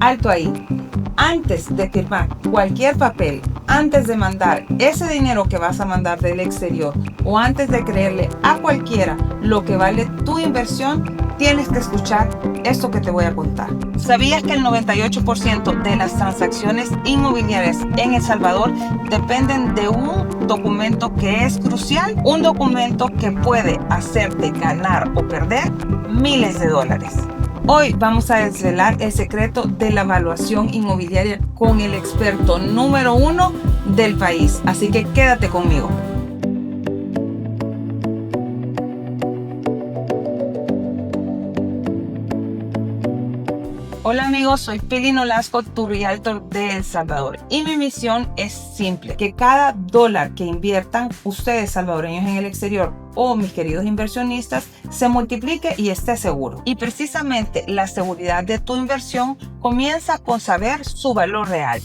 Alto ahí. Antes de firmar cualquier papel, antes de mandar ese dinero que vas a mandar del exterior o antes de creerle a cualquiera lo que vale tu inversión, tienes que escuchar esto que te voy a contar. ¿Sabías que el 98% de las transacciones inmobiliarias en El Salvador dependen de un documento que es crucial? Un documento que puede hacerte ganar o perder miles de dólares. Hoy vamos a desvelar el secreto de la evaluación inmobiliaria con el experto número 1 del país. Así que quédate conmigo. Hola amigos, soy Pili Nolasco, tu Realtor de El Salvador. Y mi misión es simple, que cada dólar que inviertan ustedes salvadoreños en el exterior o mis queridos inversionistas se multiplique y esté seguro. Y precisamente la seguridad de tu inversión comienza con saber su valor real.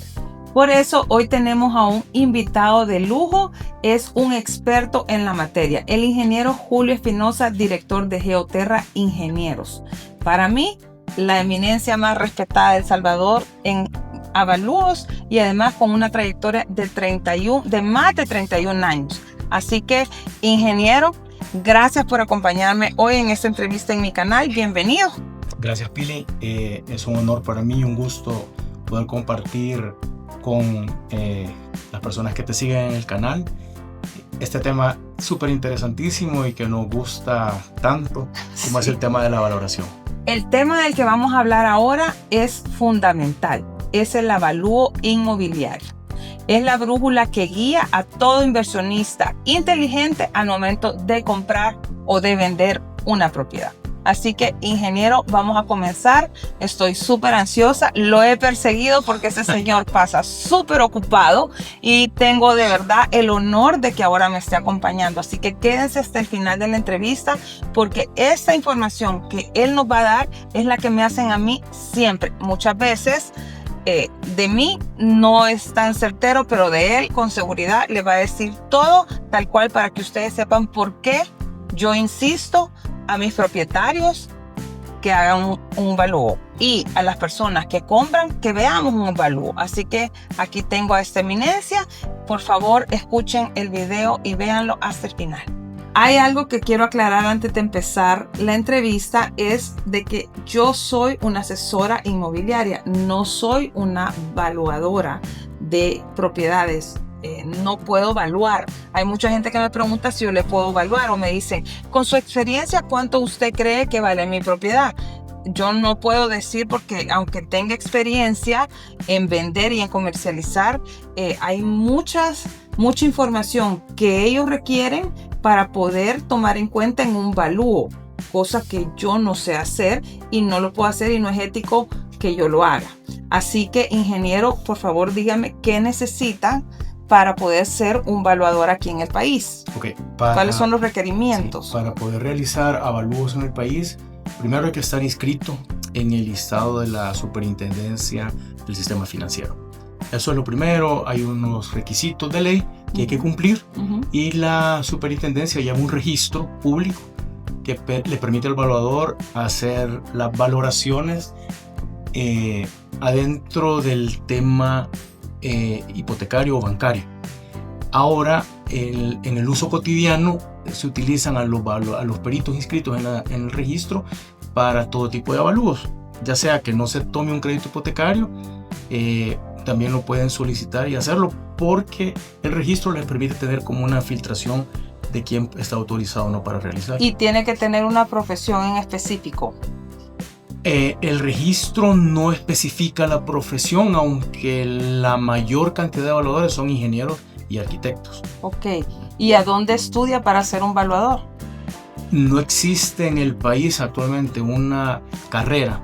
Por eso hoy tenemos a un invitado de lujo, es un experto en la materia, el ingeniero Julio Espinosa, director de Geoterra Ingenieros. Para mí, la eminencia más respetada de El Salvador en avalúos y además con una trayectoria de más de 31 años. Así que, ingeniero, gracias por acompañarme hoy en esta entrevista en mi canal. Bienvenido. Gracias, Pili. Es un honor para mí y un gusto poder compartir con las personas que te siguen en el canal este tema súper interesantísimo y que nos gusta tanto como es el tema de la valoración. El tema del que vamos a hablar ahora es fundamental, es el avalúo inmobiliario. Es la brújula que guía a todo inversionista inteligente al momento de comprar o de vender una propiedad. Así que, ingeniero, vamos a comenzar. Estoy súper ansiosa, lo he perseguido porque ese señor pasa súper ocupado y tengo de verdad el honor de que ahora me esté acompañando. Así que quédense hasta el final de la entrevista porque esta información que él nos va a dar es la que me hacen a mí siempre. Muchas veces de mí no es tan certero, pero de él con seguridad le va a decir todo tal cual para que ustedes sepan por qué yo insisto a mis propietarios que hagan un avalúo y a las personas que compran que veamos un avalúo. Así que aquí tengo a esta eminencia. Por favor, escuchen el video y véanlo hasta el final. Hay algo que quiero aclarar antes de empezar la entrevista, es de que yo soy una asesora inmobiliaria, no soy una evaluadora de propiedades. No puedo evaluar. Hay mucha gente que me pregunta si yo le puedo evaluar o me dicen, con su experiencia, ¿cuánto usted cree que vale mi propiedad? Yo no puedo decir porque aunque tenga experiencia en vender y en comercializar, hay mucha información que ellos requieren para poder tomar en cuenta en un avalúo, cosa que yo no sé hacer y no lo puedo hacer y no es ético que yo lo haga. Así que, ingeniero, por favor, dígame qué necesitan para poder ser un evaluador aquí en el país. ¿Cuáles son los requerimientos? Sí, para poder realizar avalúos en el país, primero hay que estar inscrito en el listado de la Superintendencia del Sistema Financiero. Eso es lo primero. Hay unos requisitos de ley que hay que cumplir y la Superintendencia lleva un registro público que le permite al evaluador hacer las valoraciones adentro del tema hipotecario o bancario. Ahora en el uso cotidiano se utilizan a los peritos inscritos en el registro para todo tipo de avalúos, ya sea que no se tome un crédito hipotecario, también lo pueden solicitar y hacerlo porque el registro les permite tener como una filtración de quién está autorizado o no para realizar. Y tiene que tener una profesión en específico. El registro no especifica la profesión, aunque la mayor cantidad de evaluadores son ingenieros y arquitectos. Ok. ¿Y a dónde estudia para ser un evaluador? No existe en el país actualmente una carrera.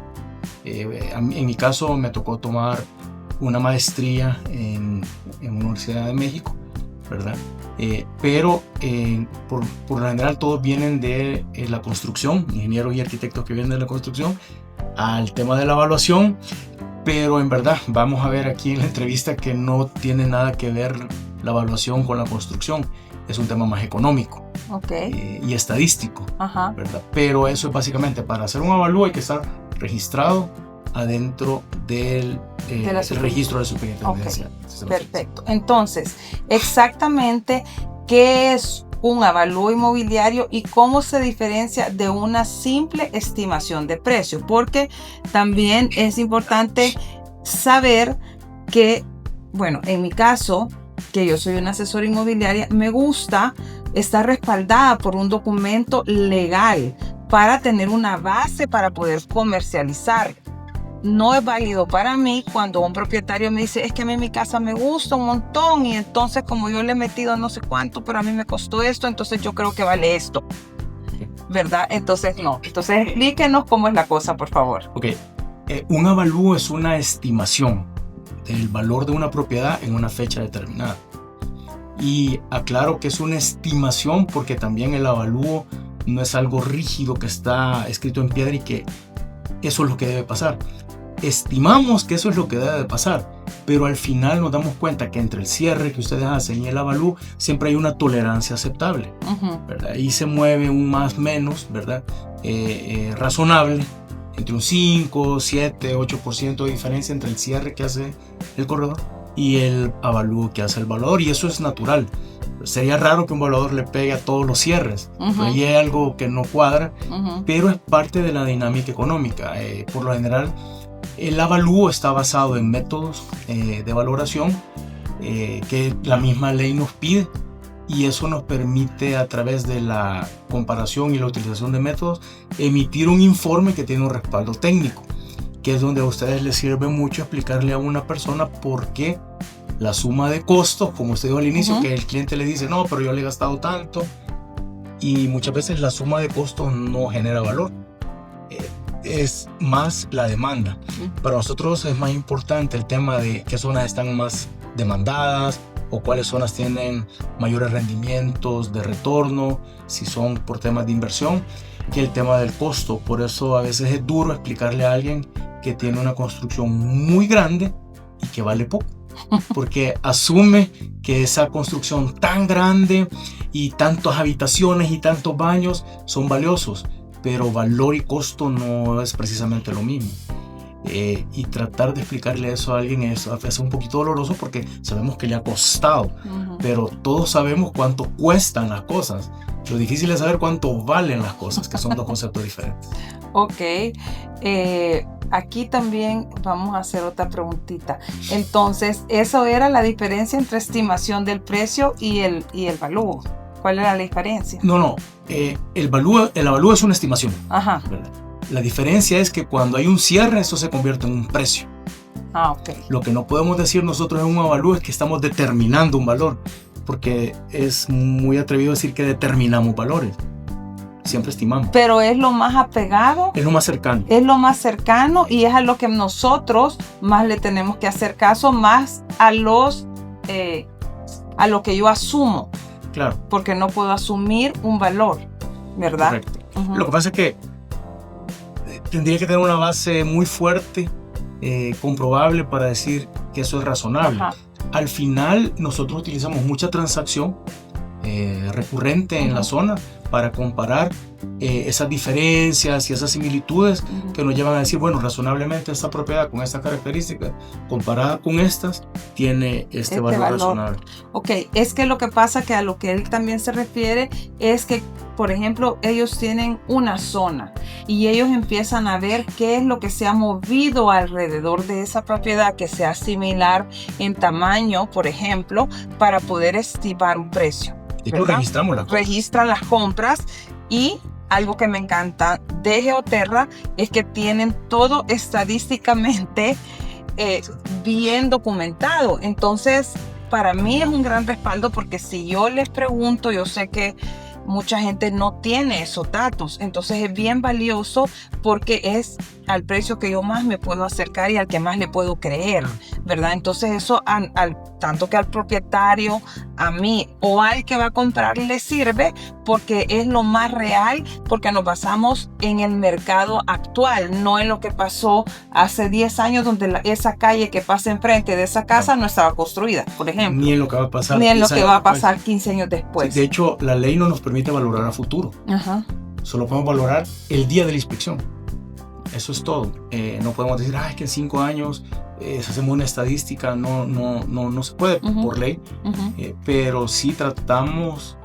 En mi caso me tocó tomar una maestría en la Universidad de México, ¿verdad? Pero por lo general todos vienen de la construcción, ingenieros y arquitectos que vienen de la construcción, al tema de la evaluación, pero en verdad vamos a ver aquí en la entrevista que no tiene nada que ver la evaluación con la construcción, es un tema más económico y estadístico, ¿verdad? Pero eso es básicamente, para hacer un avalúo hay que estar registrado adentro del el registro de superintendencia. Okay. Perfecto. Entonces, exactamente, ¿qué es un avalúo inmobiliario y cómo se diferencia de una simple estimación de precio? Porque también es importante saber que, bueno, en mi caso, que yo soy una asesora inmobiliaria, me gusta estar respaldada por un documento legal para tener una base para poder comercializar. No es válido para mí cuando un propietario me dice, es que a mí mi casa me gusta un montón y entonces como yo le he metido no sé cuánto, pero a mí me costó esto, entonces yo creo que vale esto, ¿verdad? Entonces no. Entonces explíquenos cómo es la cosa, por favor. Ok, un avalúo es una estimación del valor de una propiedad en una fecha determinada. Y aclaro que es una estimación porque también el avalúo no es algo rígido que está escrito en piedra y que eso es lo que debe pasar. Estimamos que eso es lo que debe de pasar, pero al final nos damos cuenta que entre el cierre que ustedes hacen y el avalúo siempre hay una tolerancia aceptable, ¿verdad? Ahí se mueve un más menos, ¿verdad? Razonable, entre un 5, 7, 8% de diferencia entre el cierre que hace el corredor y el avalúo que hace el valuador, y eso es natural. Sería raro que un valuador le pegue a todos los cierres. Ahí hay algo que no cuadra, pero es parte de la dinámica económica. Por lo general, el avalúo está basado en métodos de valoración que la misma ley nos pide, y eso nos permite, a través de la comparación y la utilización de métodos, emitir un informe que tiene un respaldo técnico, que es donde a ustedes les sirve mucho explicarle a una persona por qué la suma de costos, como usted dijo al inicio, que el cliente le dice, no, pero yo le he gastado tanto, y muchas veces la suma de costos no genera valor. Es más la demanda. Para nosotros es más importante el tema de qué zonas están más demandadas o cuáles zonas tienen mayores rendimientos de retorno, si son por temas de inversión, que el tema del costo. Por eso a veces es duro explicarle a alguien que tiene una construcción muy grande y que vale poco, porque asume que esa construcción tan grande y tantas habitaciones y tantos baños son valiosos, pero valor y costo no es precisamente lo mismo. Y tratar de explicarle eso a alguien es un poquito doloroso porque sabemos que le ha costado, pero todos sabemos cuánto cuestan las cosas. Lo difícil es saber cuánto valen las cosas, que son dos conceptos diferentes. Ok, aquí también vamos a hacer otra preguntita. Entonces, eso era la diferencia entre estimación del precio y el avalúo. ¿Cuál era la diferencia? No, el avalúo es una estimación. Ajá. ¿Verdad? La diferencia es que cuando hay un cierre, eso se convierte en un precio. Ok. Lo que no podemos decir nosotros en un avalúo es que estamos determinando un valor, porque es muy atrevido decir que determinamos valores. Siempre estimamos. Pero es lo más apegado. Es lo más cercano. Es lo más cercano y es a lo que nosotros más le tenemos que hacer caso, más a lo que yo asumo. Claro. Porque no puedo asumir un valor, ¿verdad? Correcto. Lo que pasa es que tendría que tener una base muy fuerte, comprobable, para decir que eso es razonable. Al final, nosotros utilizamos mucha transacción recurrente en la zona para comparar esas diferencias y esas similitudes que nos llevan a decir, bueno, razonablemente esta propiedad con esta característica comparada con estas tiene este valor razonable. Ok, es que lo que pasa, que a lo que él también se refiere es que, por ejemplo, ellos tienen una zona y ellos empiezan a ver qué es lo que se ha movido alrededor de esa propiedad que sea similar en tamaño, por ejemplo, para poder estimar un precio. Registramos las compras. Registran las compras, y algo que me encanta de Geoterra es que tienen todo estadísticamente bien documentado. Entonces, para mí es un gran respaldo, porque si yo les pregunto, yo sé que mucha gente no tiene esos datos, entonces es bien valioso porque es al precio que yo más me puedo acercar y al que más le puedo creer, ¿verdad? Entonces eso tanto que al propietario, a mí o al que va a comprar le sirve, porque es lo más real, porque nos basamos en el mercado actual, no en lo que pasó hace 10 años donde esa calle que pasa enfrente de esa casa no estaba construida, por ejemplo. Ni en lo que va a pasar. Ni en lo que va a pasar 15 años después. Sí, de hecho, la ley no nos permite valorar a futuro. Solo podemos valorar el día de la inspección. eso es todo. No podemos decir, que en 5 años hacemos una estadística, no se puede por ley, pero sí tratamos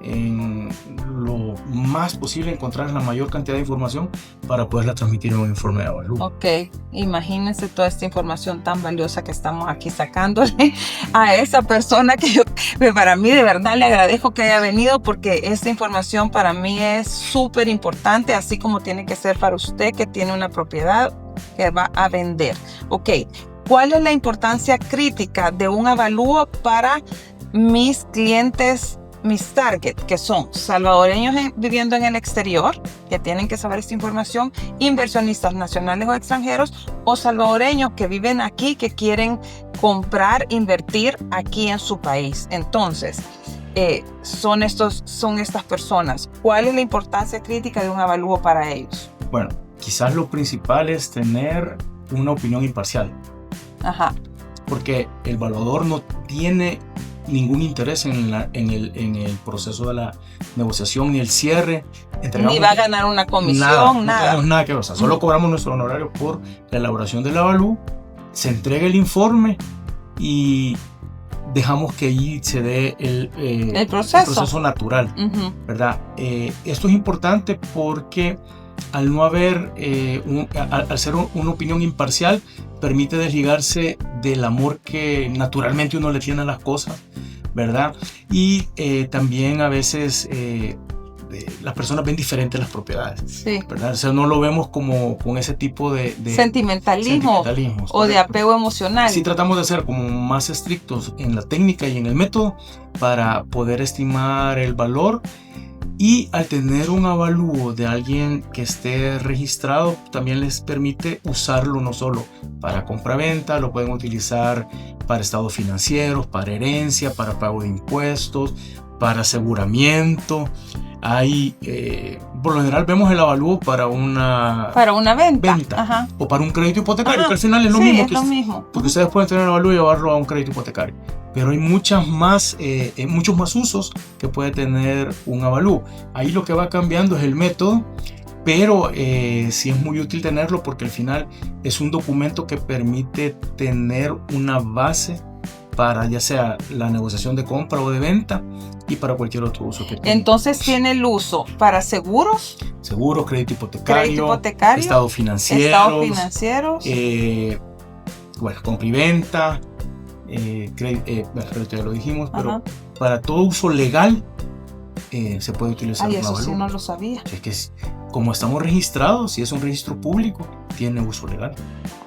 en lo más posible encontrar la mayor cantidad de información para poderla transmitir en un informe de avalúo. Ok, imagínense toda esta información tan valiosa que estamos aquí sacándole a esa persona que para mí de verdad le agradezco que haya venido, porque esta información para mí es súper importante, así como tiene que ser para usted que tiene una propiedad que va a vender. Ok, ¿cuál es la importancia crítica de un avalúo para mis clientes, mis target, que son salvadoreños viviendo en el exterior, que tienen que saber esta información, inversionistas nacionales o extranjeros, o salvadoreños que viven aquí, que quieren comprar, invertir aquí en su país? Entonces, son estas personas. ¿Cuál es la importancia crítica de un avalúo para ellos? Bueno, quizás lo principal es tener una opinión imparcial. Ajá. Porque el evaluador no tiene ningún interés en el proceso de la negociación ni el cierre. Ni va a ganar una comisión, nada. No tenemos nada que ver. O sea, solo cobramos nuestro honorario por la elaboración del avalúo, se entrega el informe y dejamos que allí se dé el proceso natural, ¿verdad? Esto es importante porque al no haber, al ser una opinión imparcial, permite desligarse del amor que naturalmente uno le tiene a las cosas, ¿verdad? Y también a veces las personas ven diferentes las propiedades, sí, ¿verdad? O sea, no lo vemos como con ese tipo de sentimentalismo o de apego emocional. Sí, tratamos de ser como más estrictos en la técnica y en el método para poder estimar el valor. Y al tener un avalúo de alguien que esté registrado, también les permite usarlo no solo para compra-venta, lo pueden utilizar para estados financieros, para herencia, para pago de impuestos, para aseguramiento. Por lo general vemos el avalúo para una venta. Ajá. O para un crédito hipotecario, ajá, que al final es lo sí, mismo. Es lo mismo. Porque ustedes pueden tener el avalúo y llevarlo a un crédito hipotecario. Pero hay muchos más usos que puede tener un avalúo. Ahí lo que va cambiando es el método, pero sí es muy útil tenerlo porque al final es un documento que permite tener una base para ya sea la negociación de compra o de venta y para cualquier otro uso que tenga. Entonces tiene el uso para seguros, crédito hipotecario, estados financieros, bueno, compra y venta, crédito ya lo dijimos, pero para todo uso legal se puede utilizar un avalúo. Eso sí no lo sabía. Es que como estamos registrados, si es un registro público, tiene uso legal.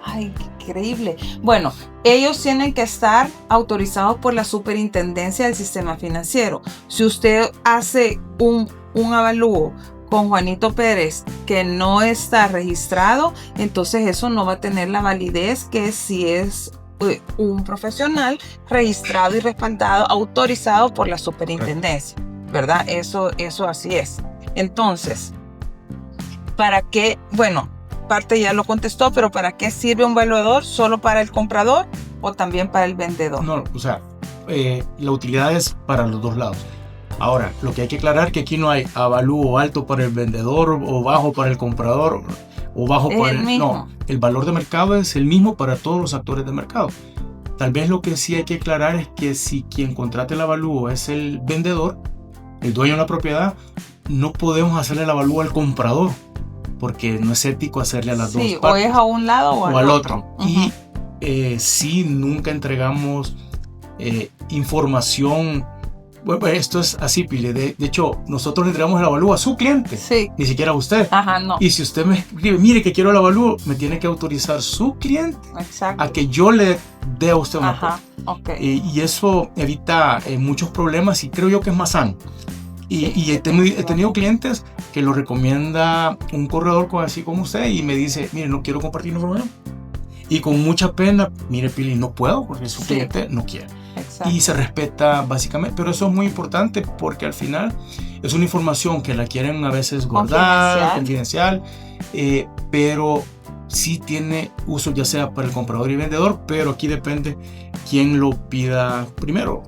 Ay, qué increíble. Bueno, ellos tienen que estar autorizados por la Superintendencia del Sistema Financiero. Si usted hace un avalúo con Juanito Pérez que no está registrado, entonces eso no va a tener la validez que si es un profesional registrado y respaldado, autorizado por la Superintendencia, ¿verdad? Eso así es. Entonces, ¿para qué? Bueno, parte ya lo contestó, pero ¿para qué sirve un evaluador? ¿Solo para el comprador o también para el vendedor? No, o sea, la utilidad es para los dos lados. Ahora, lo que hay que aclarar es que aquí no hay avalúo alto para el vendedor o bajo para el comprador o bajo para el... No, el valor de mercado es el mismo para todos los actores de mercado. Tal vez lo que sí hay que aclarar es que si quien contrata el avalúo es el vendedor, el dueño de la propiedad, no podemos hacerle el avalúo al comprador, porque no es ético hacerle a las dos partes. O es a un lado o al otro. Y sí, nunca entregamos información. Bueno, esto es así, Pile. De hecho, nosotros le entregamos el avalúo a su cliente, ni siquiera a usted. Ajá, no. Y si usted me escribe, mire que quiero el avalúo, me tiene que autorizar su cliente a que yo le dé a usted una copia. Okay. Y eso evita muchos problemas y creo yo que es más sano. Y he tenido clientes que lo recomienda un corredor así como usted y me dice, mire, no quiero compartir información. Y con mucha pena, mire, Pili, no puedo porque su cliente no quiere. Exacto. Y se respeta básicamente, pero eso es muy importante porque al final es una información que la quieren a veces guardar, confidencial, pero sí tiene uso ya sea para el comprador y vendedor, pero aquí depende quién lo pida primero.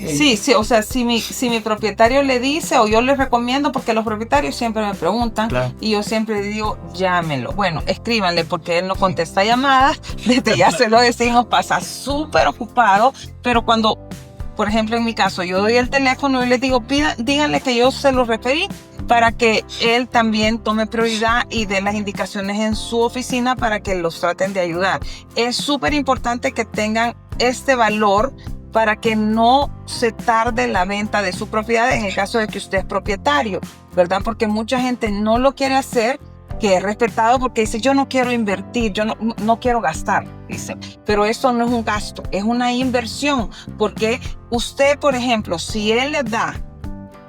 Sí, o sea, si mi propietario le dice o yo le recomiendo, porque los propietarios siempre me preguntan, claro, y yo siempre digo, llámenlo. Bueno, escríbanle porque él no contesta llamadas, desde ya se lo decimos, pasa súper ocupado, pero cuando, por ejemplo, en mi caso, yo doy el teléfono y les digo, díganle que yo se lo referí para que él también tome prioridad y dé las indicaciones en su oficina para que los traten de ayudar. Es súper importante que tengan este valor para que no se tarde la venta de su propiedad en el caso de que usted es propietario, ¿verdad? Porque mucha gente no lo quiere hacer, que es respetado porque dice, yo no quiero invertir, yo no quiero gastar, dice. Pero eso no es un gasto, es una inversión, porque usted, por ejemplo, si él le da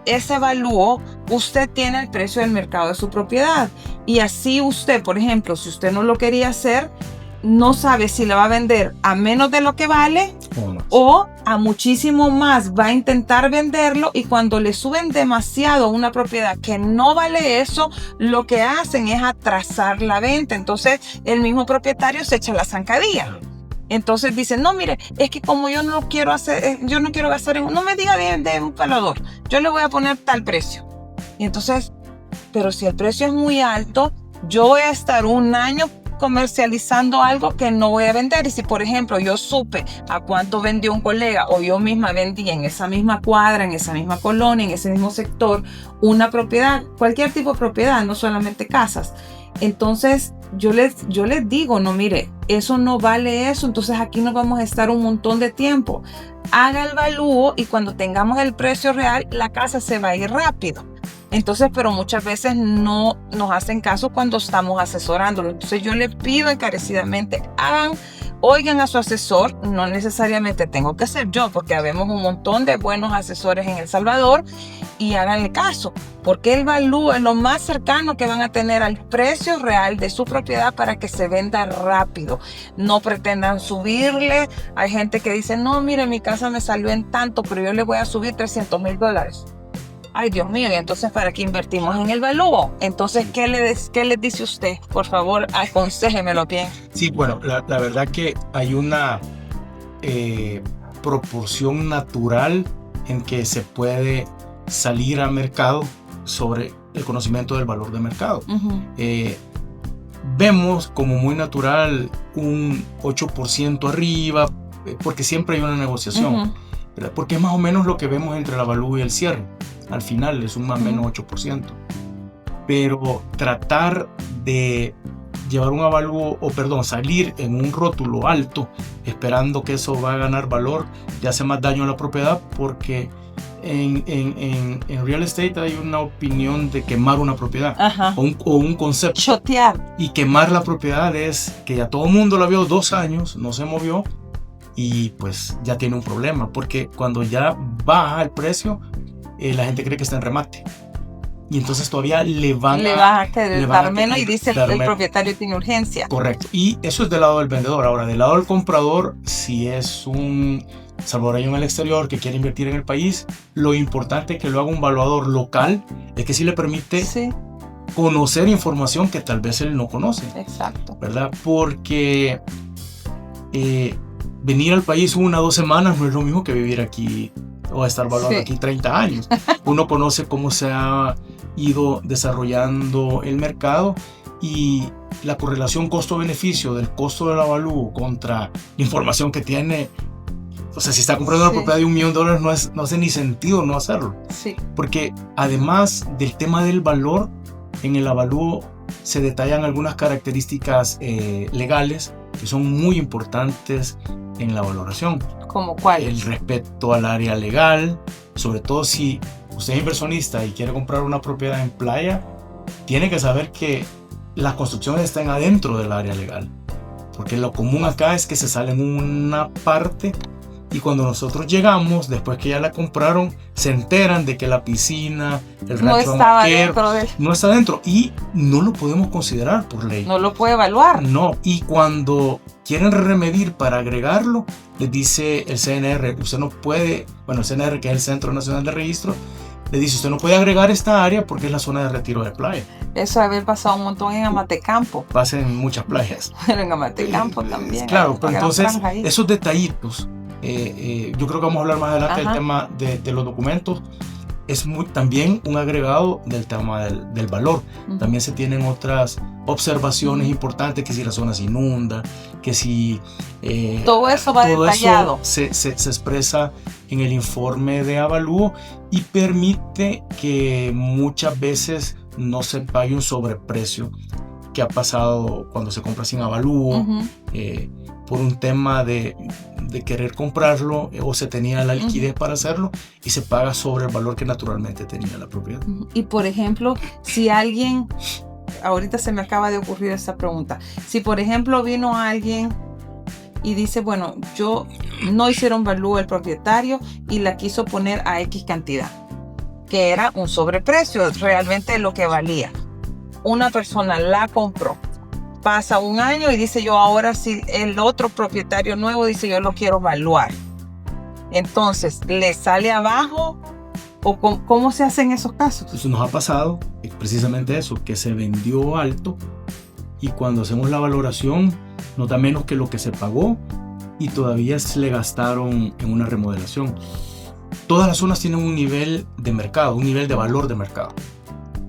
ese valúo, usted tiene el precio del mercado de su propiedad. Y así usted, por ejemplo, si usted no lo quería hacer, no sabe si le va a vender a menos de lo que vale o a muchísimo más. Va a intentar venderlo y cuando le suben demasiado a una propiedad que no vale eso, lo que hacen es atrasar la venta. Entonces el mismo propietario se echa la zancadilla. Entonces dice, no, mire, es que como yo no quiero hacer, yo no quiero gastar en, no me diga de un palador, yo le voy a poner tal precio. Y entonces, pero si el precio es muy alto, yo voy a estar un año comercializando algo que no voy a vender. Y si, por ejemplo, yo supe a cuánto vendió un colega o yo misma vendí en esa misma cuadra, en esa misma colonia, en ese mismo sector, una propiedad, cualquier tipo de propiedad, no solamente casas. Entonces, yo les digo, no, mire, eso no vale eso, entonces aquí nos vamos a estar un montón de tiempo. Haga el valúo y cuando tengamos el precio real, la casa se va a ir rápido. Entonces, pero muchas veces no nos hacen caso cuando estamos asesorándolo. Entonces yo les pido encarecidamente, oigan a su asesor, no necesariamente tengo que ser yo, porque habemos un montón de buenos asesores en El Salvador, y háganle caso, porque el valúo es lo más cercano que van a tener al precio real de su propiedad para que se venda rápido. No pretendan subirle. Hay gente que dice, no, mire, mi casa me salió en tanto, pero yo le voy a subir $300,000. Ay, Dios mío, y entonces ¿para qué invertimos en el valúo? Entonces, ¿qué les dice usted? Por favor, aconséjemelo bien. Sí, bueno, la verdad que hay una proporción natural en que se puede salir al mercado sobre el conocimiento del valor de mercado. Vemos como muy natural un 8% arriba, porque siempre hay una negociación, ¿verdad? Porque es más o menos lo que vemos entre el avalúo y el cierre. Al final es un más o menos 8%. Pero tratar de llevar un avalúo, salir en un rótulo alto esperando que eso va a ganar valor, le hace más daño a la propiedad, porque en real estate hay una opinión de quemar una propiedad o un concepto. Chotear. Y quemar la propiedad es que ya todo el mundo la vio 2 años, no se movió y pues ya tiene un problema, porque cuando ya baja el precio, la gente cree que está en remate. Y entonces todavía le van a dar menos y dice el propietario tiene urgencia. Correcto. Y eso es del lado del vendedor. Ahora, del lado del comprador, si es un salvadoreño en el exterior que quiere invertir en el país, lo importante que lo haga un valuador local es que sí le permite conocer información que tal vez él no conoce. Exacto. ¿Verdad? Porque venir al país 1 o 2 semanas no es lo mismo que vivir aquí o estar valuando aquí 30 años. Uno conoce cómo se ha ido desarrollando el mercado y la correlación costo-beneficio del costo del avalúo contra la información que tiene. O sea, si está comprando una propiedad de $1 millón, no hace ni sentido no hacerlo. Sí. Porque además del tema del valor, en el avalúo se detallan algunas características legales que son muy importantes en la valoración. ¿Cómo cuál? El respeto al área legal, sobre todo si usted es inversionista y quiere comprar una propiedad en playa, tiene que saber que las construcciones están adentro del área legal. Porque lo común acá es que se sale en una parte y cuando nosotros llegamos, después que ya la compraron, se enteran de que la piscina, el rancho no está dentro y no lo podemos considerar por ley. No lo puede evaluar. No, y cuando quieren remedir para agregarlo, les dice el CNR, usted no puede, el CNR, que es el Centro Nacional de Registro, le dice, usted no puede agregar esta área porque es la zona de retiro de playa. Eso debe haber pasado un montón en Amatecampo. Pasa en muchas playas. Pero en Amatecampo también. Claro, pero entonces esos detallitos, yo creo que vamos a hablar más adelante del tema de los documentos. Es también un agregado del tema del valor. También se tienen otras observaciones importantes, que si la zona se inunda, que si... todo eso va detallado. Eso se expresa en el informe de avalúo y permite que muchas veces no se pague un sobreprecio, que ha pasado cuando se compra sin avalúo, por un tema de querer comprarlo, o se tenía la liquidez para hacerlo y se paga sobre el valor que naturalmente tenía la propiedad. Y por ejemplo, si alguien, ahorita se me acaba de ocurrir esta pregunta, si por ejemplo vino alguien y dice, bueno, yo no hicieron avalúo el propietario y la quiso poner a X cantidad, que era un sobreprecio, realmente lo que valía. Una persona la compró, pasa un año y dice, yo ahora sí, el otro propietario nuevo dice, yo lo quiero evaluar. Entonces, ¿le sale abajo? ¿O cómo se hace en esos casos? Eso nos ha pasado, precisamente eso, que se vendió alto y cuando hacemos la valoración no da menos que lo que se pagó y todavía se le gastaron en una remodelación. Todas las zonas tienen un nivel de mercado, un nivel de valor de mercado.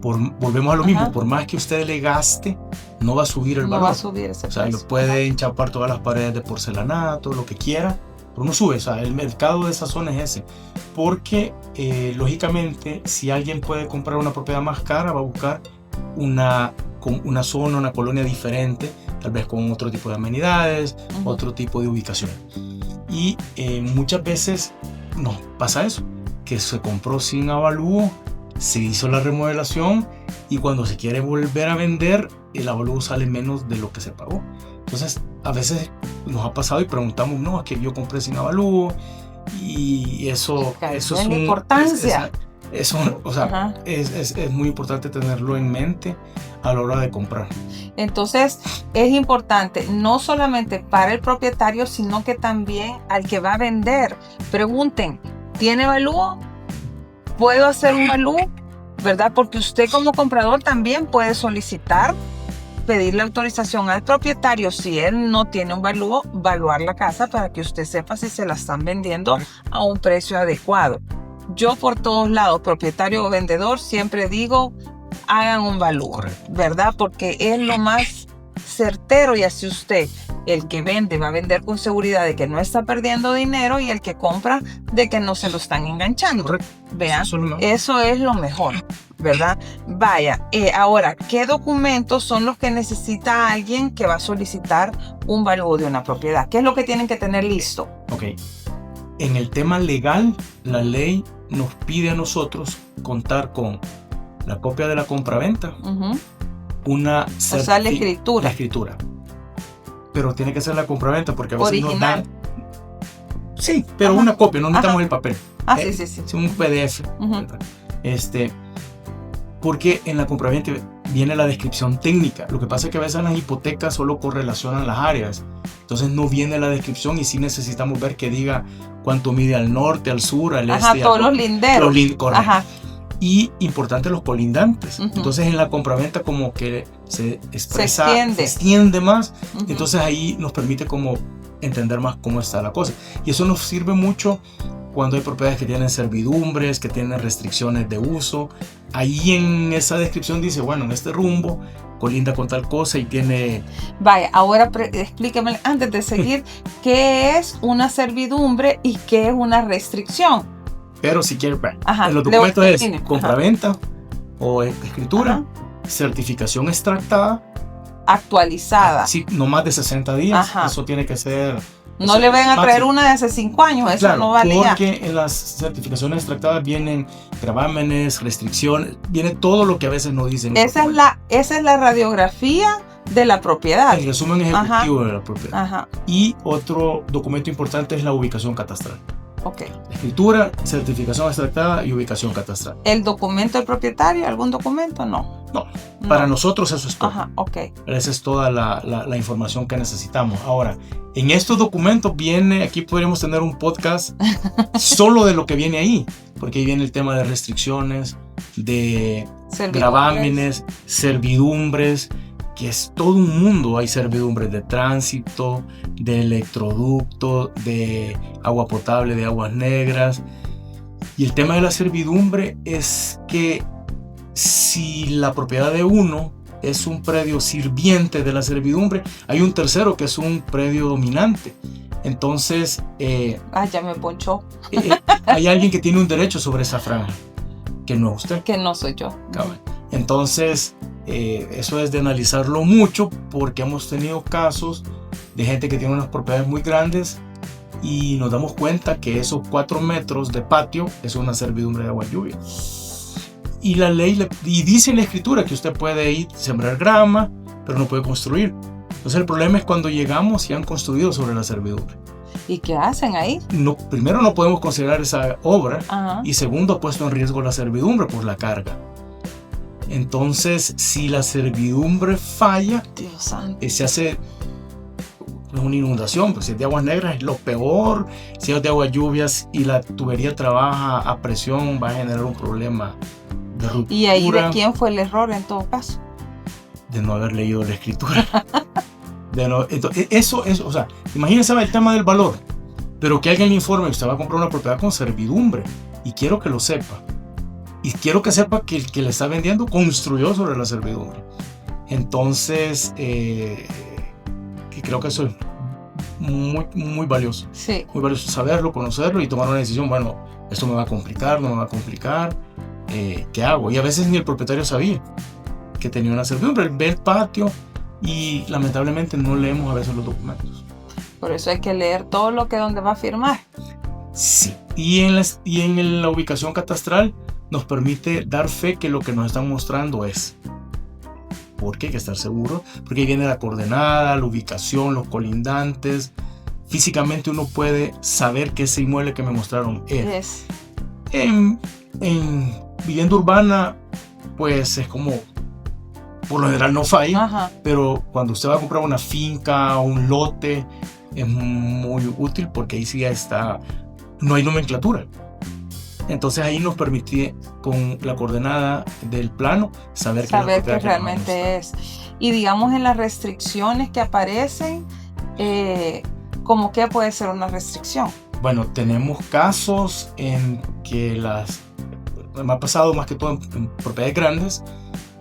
Volvemos a lo mismo, por más que usted le gaste, no va a subir el valor. No va a subir ese precio. O sea, lo puede enchapar todas las paredes de porcelanato, lo que quiera, pero no sube. O sea, el mercado de esa zona es ese. Porque, lógicamente, si alguien puede comprar una propiedad más cara, va a buscar una zona, una colonia diferente, tal vez con otro tipo de amenidades, otro tipo de ubicación. Y muchas veces nos pasa eso, que se compró sin avalúo, se hizo la remodelación y cuando se quiere volver a vender, el avalúo sale menos de lo que se pagó. Entonces, a veces nos ha pasado y preguntamos, no, es que yo compré sin avalúo y eso es una importancia. O sea, es muy importante tenerlo en mente a la hora de comprar. Entonces, es importante no solamente para el propietario, sino que también al que va a vender. Pregunten, ¿tiene avalúo? ¿Puedo hacer un avalúo? ¿Verdad? Porque usted como comprador también puede solicitar, pedirle autorización al propietario, si él no tiene un avalúo, evaluar la casa para que usted sepa si se la están vendiendo a un precio adecuado. Yo por todos lados, propietario o vendedor, siempre digo, hagan un avalúo, ¿verdad? Porque es lo más certero y así usted, el que vende, va a vender con seguridad de que no está perdiendo dinero y el que compra de que no se lo están enganchando. Correcto. Vean, eso es lo mejor, ¿verdad? Vaya, ahora, ¿qué documentos son los que necesita alguien que va a solicitar un avalúo de una propiedad? ¿Qué es lo que tienen que tener listo? Ok. En el tema legal, la ley nos pide a nosotros contar con la copia de la compraventa, la escritura. La escritura. Pero tiene que ser la compraventa porque a veces original. nos dan... Sí, pero una copia, no necesitamos el papel. Sí. Es un PDF. Porque en la compraventa viene la descripción técnica. Lo que pasa es que a veces en las hipotecas solo correlacionan las áreas. Entonces no viene la descripción y sí necesitamos ver que diga cuánto mide al norte, al sur, al este. Todos los linderos. Correcto. Y importante los colindantes. Entonces en la compraventa como que se expresa, se extiende más. Entonces ahí nos permite como entender más cómo está la cosa. Y eso nos sirve mucho cuando hay propiedades que tienen servidumbres, que tienen restricciones de uso. Ahí en esa descripción dice, bueno, en este rumbo colinda con tal cosa y tiene... Vaya, ahora explíqueme antes de seguir qué es una servidumbre y qué es una restricción. Pero si quiere, en los documentos es compraventa o escritura, certificación extractada, actualizada. Sí, no más de 60 días. Eso tiene que ser... No le van a traer una de hace 5 años, eso claro, no vale ya. Porque en las certificaciones extractadas vienen gravámenes, restricciones, viene todo lo que a veces no dicen. Esa es la radiografía de la propiedad. El resumen ejecutivo de la propiedad. Y otro documento importante es la ubicación catastral. Escritura, certificación extractada y ubicación catastral. ¿El documento del propietario? ¿Algún documento? No. Para nosotros eso es todo. Esa es toda la información que necesitamos. Ahora, En estos documentos viene, aquí podríamos tener un podcast solo de lo que viene ahí, porque ahí viene el tema de restricciones, de gravámenes, servidumbres, que es todo un mundo. Hay servidumbres de tránsito, de electroducto, de agua potable, de aguas negras. Y el tema de la servidumbre es que si la propiedad de uno es un predio sirviente de la servidumbre, hay un tercero que es un predio dominante. Entonces, ya me ponchó. Hay alguien que tiene un derecho sobre esa franja, que no es usted. Que no soy yo. Entonces, eso es de analizarlo mucho, porque hemos tenido casos de gente que tiene unas propiedades muy grandes y nos damos cuenta que esos 4 metros de patio es una servidumbre de agua lluvia. Y la ley dice en la escritura que usted puede ir sembrar grama, pero no puede construir. Entonces el problema es cuando llegamos y han construido sobre la servidumbre. ¿Y qué hacen ahí? No, primero, no podemos considerar esa obra. Ajá. Y segundo, ha puesto en riesgo la servidumbre por la carga. Entonces, si la servidumbre falla, Dios santo, se hace una inundación. Pues si es de aguas negras es lo peor. Si es de aguas lluvias y la tubería trabaja a presión, va a generar un problema de ruptura. ¿Y ahí de quién fue el error en todo caso? De no haber leído la escritura. Entonces, eso es, o sea, imagínense el tema del valor, pero que alguien le informe que usted va a comprar una propiedad con servidumbre, y quiero que lo sepa. Y quiero que sepa que el que le está vendiendo construyó sobre la servidumbre. Entonces, que creo que eso es muy, muy valioso. Sí. Muy valioso saberlo, conocerlo y tomar una decisión. Bueno, esto me va a complicar, no me va a complicar. ¿Qué hago? Y a veces ni el propietario sabía que tenía una servidumbre. Ve el patio y lamentablemente no leemos a veces los documentos. Por eso hay que leer todo lo que donde va a firmar. Sí. Y en la ubicación catastral nos permite dar fe que lo que nos están mostrando es. Porque hay que estar seguro, porque ahí viene la coordenada, la ubicación, los colindantes. Físicamente uno puede saber que ese inmueble que me mostraron es. En vivienda urbana, pues es como, por lo general no falla. Ajá. Pero cuando usted va a comprar una finca o un lote, es muy útil, porque ahí sí ya está, no hay nomenclatura. Entonces ahí nos permite, con la coordenada del plano, saber que realmente es. Y digamos, en las restricciones que aparecen, ¿cómo que puede ser una restricción? Bueno, tenemos casos en que me ha pasado más que todo en propiedades grandes,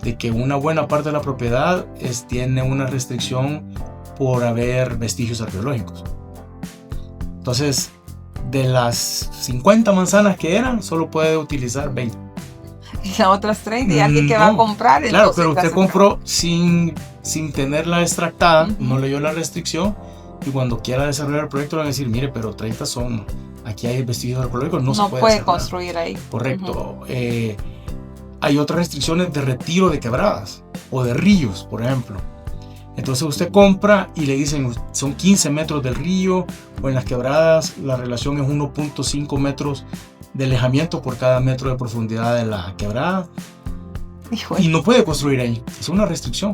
de que una buena parte de la propiedad tiene una restricción por haber vestigios arqueológicos. Entonces, de las 50 manzanas que eran, solo puede utilizar 20. Y las otras 30, y alguien que va a comprar. Claro, pero usted compró sin tenerla extractada, no leyó la restricción, y cuando quiera desarrollar el proyecto le van a decir, mire, pero 30 son, aquí hay vestigios arqueológicos, no se puede construir ahí. Correcto. Hay otras restricciones de retiro de quebradas o de ríos, por ejemplo. Entonces usted compra y le dicen, son 15 metros del río, o en las quebradas la relación es 1.5 metros de alejamiento por cada metro de profundidad de la quebrada. Y no puede construir ahí, es una restricción.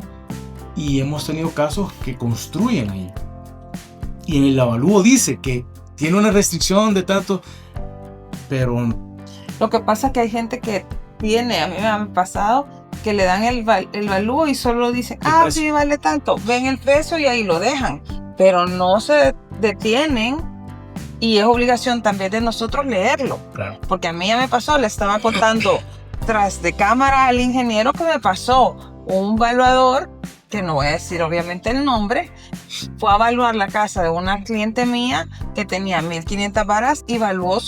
Y hemos tenido casos que construyen ahí. Y en el avalúo dice que tiene una restricción de tanto, pero... Lo que pasa es que hay gente que tiene, a mí me ha pasado, que le dan el valúo y solo dicen, sí, vale tanto, ven el precio y ahí lo dejan, pero no se detienen, y es obligación también de nosotros leerlo. Claro. Porque a mí ya me pasó, le estaba contando tras de cámara al ingeniero que me pasó un evaluador, que no voy a decir obviamente el nombre, fue a evaluar la casa de una cliente mía que tenía 1.500 varas y evaluó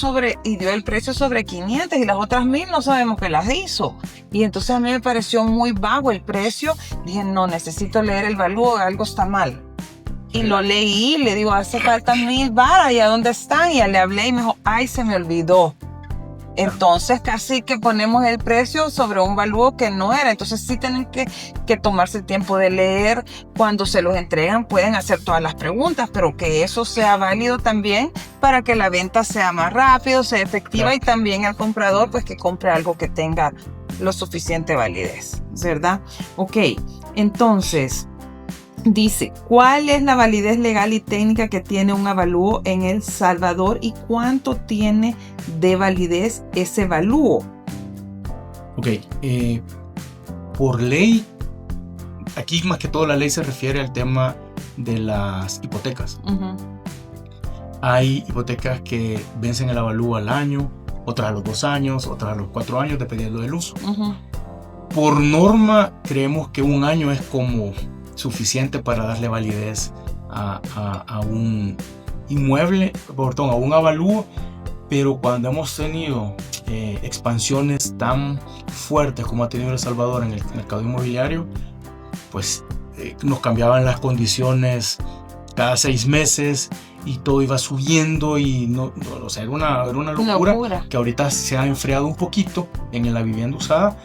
y dio el precio sobre 500, y las otras 1.000 no sabemos qué las hizo. Y entonces a mí me pareció muy vago el precio. Dije, no, necesito leer el evalúo, algo está mal. Y lo leí, le digo, hace falta 1.000 varas, ¿y a dónde están? Y ya le hablé y me dijo, ay, se me olvidó. Entonces casi que ponemos el precio sobre un valúo que no era. Entonces sí tienen que tomarse el tiempo de leer. Cuando se los entregan pueden hacer todas las preguntas, pero que eso sea válido también para que la venta sea más rápido, sea efectiva. Claro. Y también el comprador pues que compre algo que tenga lo suficiente validez, ¿verdad? Ok, entonces Dice, ¿cuál es la validez legal y técnica que tiene un avalúo en El Salvador y cuánto tiene de validez ese avalúo? Ok, por ley, aquí más que todo la ley se refiere al tema de las hipotecas. Uh-huh. Hay hipotecas que vencen el avalúo al año, otras a los 2 años, otras a los 4 años, dependiendo del uso. Uh-huh. Por norma, creemos que 1 año es como suficiente para darle validez a un inmueble, perdón, a un avalúo, pero cuando hemos tenido expansiones tan fuertes como ha tenido El Salvador en el mercado inmobiliario, pues nos cambiaban las condiciones cada 6 meses y todo iba subiendo y o sea, era una locura que ahorita se ha enfriado un poquito en la vivienda usada,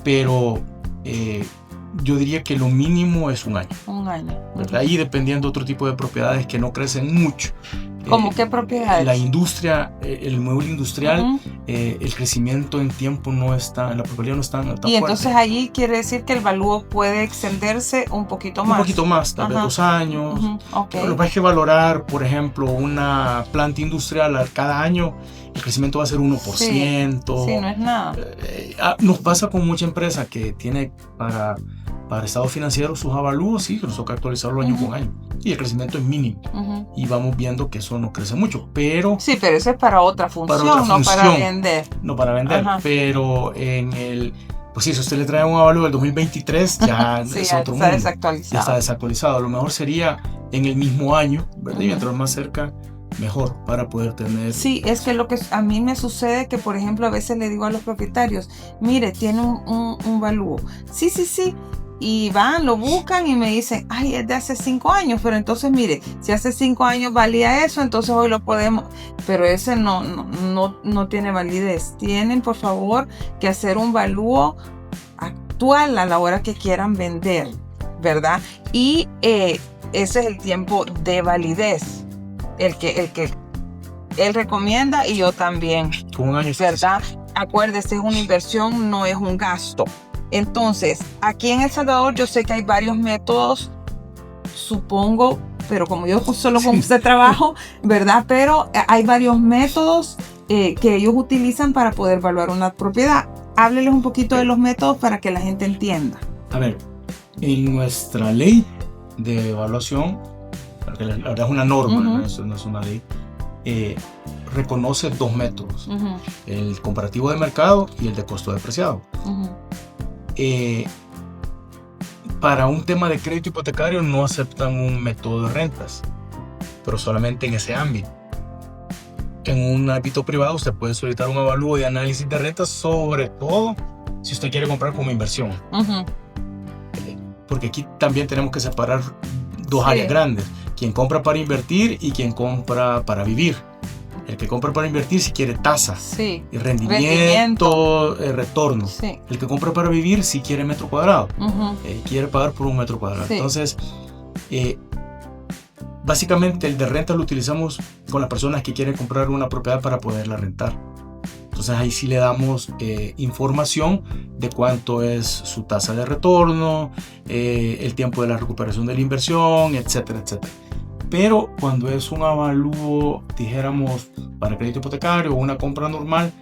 pero yo diría que lo mínimo es 1 año. 1 año. ¿Verdad? Y dependiendo de otro tipo de propiedades que no crecen mucho. ¿Cómo qué propiedades? La industria, el inmueble industrial, Uh-huh. El crecimiento en tiempo no está, la probabilidad no está tan fuerte. Y entonces allí quiere decir que el avalúo puede extenderse un poquito más. Un poquito más, tal vez 2 años. Uh-huh. Okay. Lo que pasa es que valorar, por ejemplo, una planta industrial cada año, el crecimiento va a ser 1%. Sí, no es nada. Nos pasa con mucha empresa que tiene para estado financiero sus avalúos, sí, que nos toca actualizarlo año Uh-huh. con año. Y el crecimiento es mínimo. Uh-huh. Y vamos viendo que eso no crece mucho. Pero Sí, pero eso es para otra función, no para vender. No para vender. Ajá. Pero pues sí, si usted le trae un avalúo del 2023, ya Sí, es ya otro está mundo. desactualizado. Ya está desactualizado. A lo mejor sería en el mismo año, ¿verdad? Y mientras más cerca, mejor para poder tener. Sí, es que lo que a mí me sucede que, por ejemplo, a veces le digo a los propietarios, mire, tiene un avalúo. Sí. Y van, lo buscan y me dicen, ay, es de hace 5 años, pero entonces mire, si hace 5 años valía eso, entonces hoy lo podemos, pero ese no tiene validez. Tienen, por favor, que hacer un avalúo actual a la hora que quieran vender, ¿verdad? Y ese es el tiempo de validez, el que él recomienda y yo también, Con 1 año. ¿verdad? Acuérdese, es una inversión, no es un gasto. Entonces, aquí en El Salvador yo sé que hay varios métodos, supongo, pero como yo solo con este trabajo, ¿verdad? Pero hay varios métodos que ellos utilizan para poder evaluar una propiedad. Hábleles un poquito de los métodos para que la gente entienda. A ver, en nuestra ley de evaluación, porque la verdad es una norma, Uh-huh. no es una ley, reconoce 2 métodos, Uh-huh. el comparativo de mercado y el de costo depreciado. Uh-huh. Para un tema de crédito hipotecario no aceptan un método de rentas, pero solamente en ese ámbito. En un ámbito privado usted puede solicitar un avalúo de análisis de rentas, sobre todo si usted quiere comprar como inversión. Uh-huh. Porque aquí también tenemos que separar 2 áreas grandes: quien compra para invertir y quien compra para vivir. El que compra para invertir si quiere tasa, Sí. y rendimiento, retorno. Sí. El que compra para vivir si quiere metro cuadrado, Uh-huh. quiere pagar por 1 metro cuadrado. Sí. Entonces, básicamente el de renta lo utilizamos con las personas que quieren comprar una propiedad para poderla rentar. Entonces ahí sí le damos información de cuánto es su tasa de retorno, el tiempo de la recuperación de la inversión, etcétera, etcétera. Pero cuando es un avalúo, dijéramos, para crédito hipotecario o una compra normal,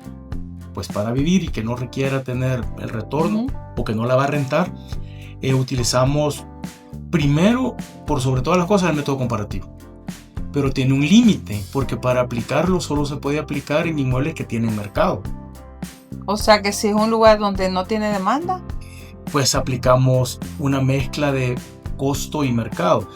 pues para vivir y que no requiera tener el retorno Uh-huh. o que no la va a rentar, utilizamos primero, por sobre todas las cosas, el método comparativo. Pero tiene un límite, porque para aplicarlo solo se puede aplicar en inmuebles que tienen mercado. O sea que si es un lugar donde no tiene demanda. Pues aplicamos una mezcla de costo y mercado.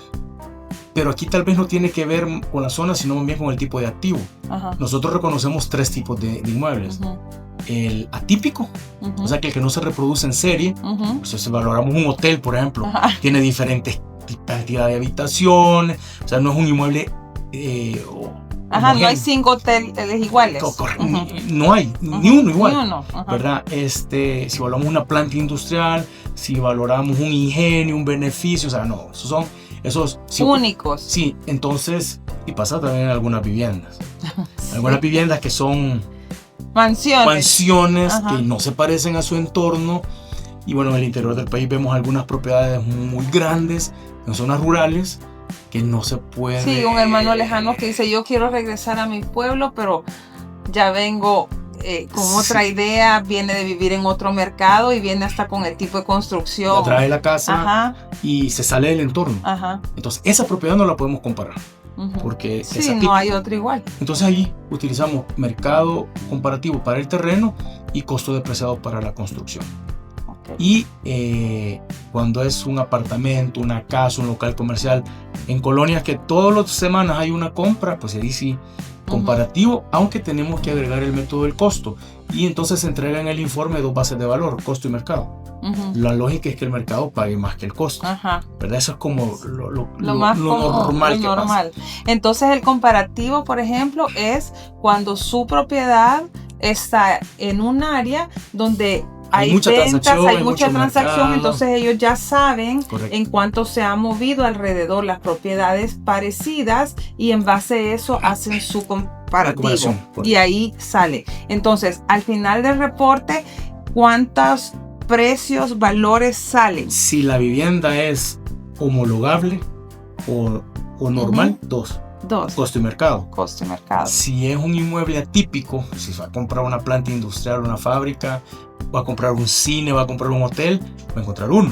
Pero aquí tal vez no tiene que ver con la zona, sino más bien con el tipo de activo. Ajá. Nosotros reconocemos 3 tipos de inmuebles. Uh-huh. El atípico, Uh-huh. o sea que el que no se reproduce en serie. Uh-huh. Pues si valoramos un hotel, por ejemplo, Ajá. tiene diferentes cantidades de habitaciones, o sea, no es un inmueble Ajá, no hay 5 hoteles iguales. Uh-huh. No hay, ni uno igual. Ni uno. Uh-huh. ¿Verdad? Si valoramos una planta industrial, si valoramos un ingenio, un beneficio, o sea, no, esos únicos. Sí, entonces, y pasa también en algunas viviendas. Sí. Algunas viviendas que son mansiones Ajá. que no se parecen a su entorno. Y bueno, en el interior del país vemos algunas propiedades muy grandes en zonas rurales que no se puede. Sí, un hermano lejano que dice, yo quiero regresar a mi pueblo, pero ya vengo con otra idea, viene de vivir en otro mercado y viene hasta con el tipo de construcción. La trae la casa Ajá. y se sale del entorno. Ajá. Entonces, esa propiedad no la podemos comparar. Porque sí, no hay otra igual. Entonces ahí utilizamos mercado comparativo para el terreno y costo depreciado para la construcción. Y cuando es un apartamento, una casa, un local comercial en colonias que todas las semanas hay una compra, pues ahí sí comparativo, aunque tenemos que agregar el método del costo, y entonces se entrega en el informe 2 bases de valor, costo y mercado. La lógica es que el mercado pague más que el costo. ¿Verdad? Eso es como lo más normal. Normal. Entonces el comparativo, por ejemplo, es cuando su propiedad está en un área donde hay mucha ventas, hay mucha transacción, entonces ellos ya saben en cuánto se ha movido alrededor las propiedades parecidas y en base a eso hacen su comparativo y ahí sale. Entonces, al final del reporte, ¿cuántos precios, valores salen? Si la vivienda es homologable o normal, 2. Costo y mercado. Costo y mercado. Si es un inmueble atípico, si va a comprar una planta industrial, una fábrica, va a comprar un cine, va a comprar un hotel, va a encontrar uno,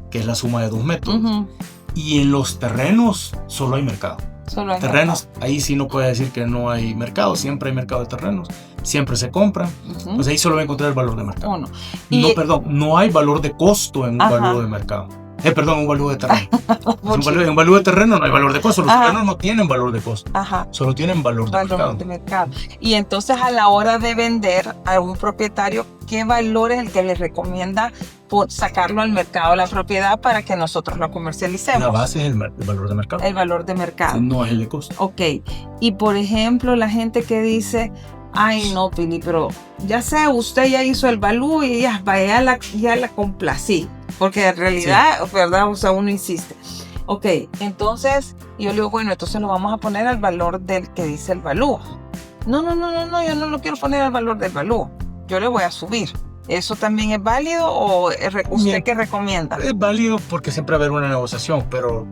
que es la suma de 2 métodos. Y en los terrenos solo hay mercado. Terrenos, ahí sí no puede decir que no hay mercado, siempre hay mercado de terrenos, siempre se compran, pues ahí solo va a encontrar el valor de mercado. No hay valor de costo en un valor de mercado. Un valor de terreno. Un valor de terreno no hay valor de costo. Los terrenos no tienen valor de costo. Solo tienen valor de mercado. Y entonces a la hora de vender a un propietario, ¿qué valor es el que le recomienda sacarlo al mercado la propiedad para que nosotros lo comercialicemos? La base es el valor de mercado. El valor de mercado. No es el de costo. Ok. Y por ejemplo, la gente que dice, ay no, Pili, pero ya sé, usted ya hizo el valor y ya la complací. Porque en realidad, ¿verdad? O sea, uno insiste. Ok, entonces yo le digo, bueno, entonces lo vamos a poner al valor del que dice el valúo. No, yo no lo quiero poner al valor del valúo. Yo le voy a subir. ¿Eso también es válido o usted qué recomienda? Es válido porque siempre va a haber una negociación, pero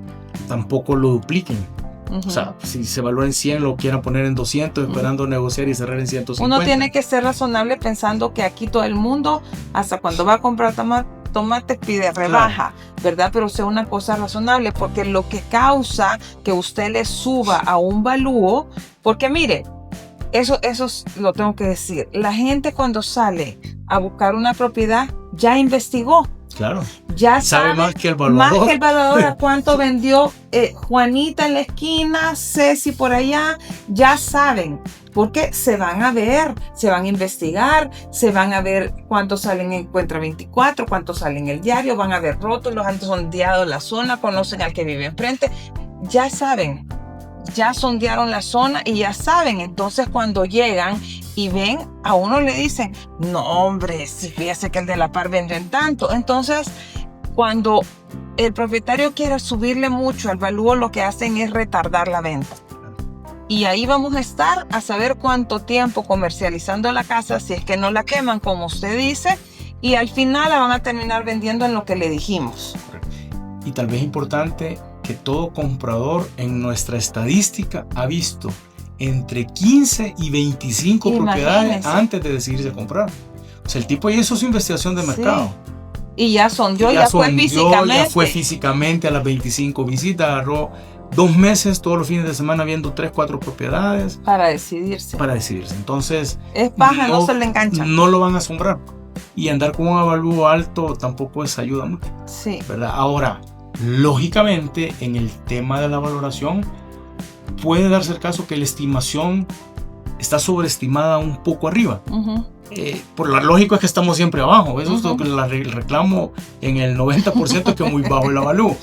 tampoco lo dupliquen. O sea, si se valora en 100, lo quieran poner en 200, esperando negociar y cerrar en 150. Uno tiene que ser razonable pensando que aquí todo el mundo, hasta cuando va a comprar tomates pide rebaja, ¿verdad? Pero sea una cosa razonable, porque lo que causa que usted le suba a un valúo, porque mire, eso lo tengo que decir, la gente cuando sale a buscar una propiedad ya investigó. Claro. Ya sabe más que el valuador. Más que el valuador a cuánto vendió Juanita en la esquina, Ceci por allá, ya saben. Porque se van a ver, se van a investigar, se van a ver cuántos salen en Encuentra 24, cuántos salen en el diario, van a ver rótulos, han sondeado la zona, conocen al que vive enfrente, ya saben, ya sondearon la zona y ya saben. Entonces cuando llegan y ven, a uno le dicen, no hombre, si fíjese que el de la par vende en tanto. Entonces cuando el propietario quiere subirle mucho al valúo, lo que hacen es retardar la venta. Y ahí vamos a estar a saber cuánto tiempo comercializando la casa, si es que no la queman, como usted dice, y al final la van a terminar vendiendo en lo que le dijimos. Y tal vez importante que todo comprador en nuestra estadística ha visto entre 15 y 25 propiedades antes de decidirse comprar. O sea, el tipo ya hizo su investigación de mercado. Y ya sondeó, ya fue físicamente a las 25 visitas, agarró 2 meses, todos los fines de semana viendo 3, 4 propiedades. Para decidirse. Entonces, es paja, no se le engancha. No lo van a asombrar. Y andar con un avalúo alto tampoco es ayuda mucho. Sí. ¿Verdad? Ahora, lógicamente, en el tema de la valoración, puede darse el caso que la estimación está sobreestimada un poco arriba. Por lo lógico es que estamos siempre abajo. Eso es lo que el reclamo en el 90% es que muy bajo el avalúo.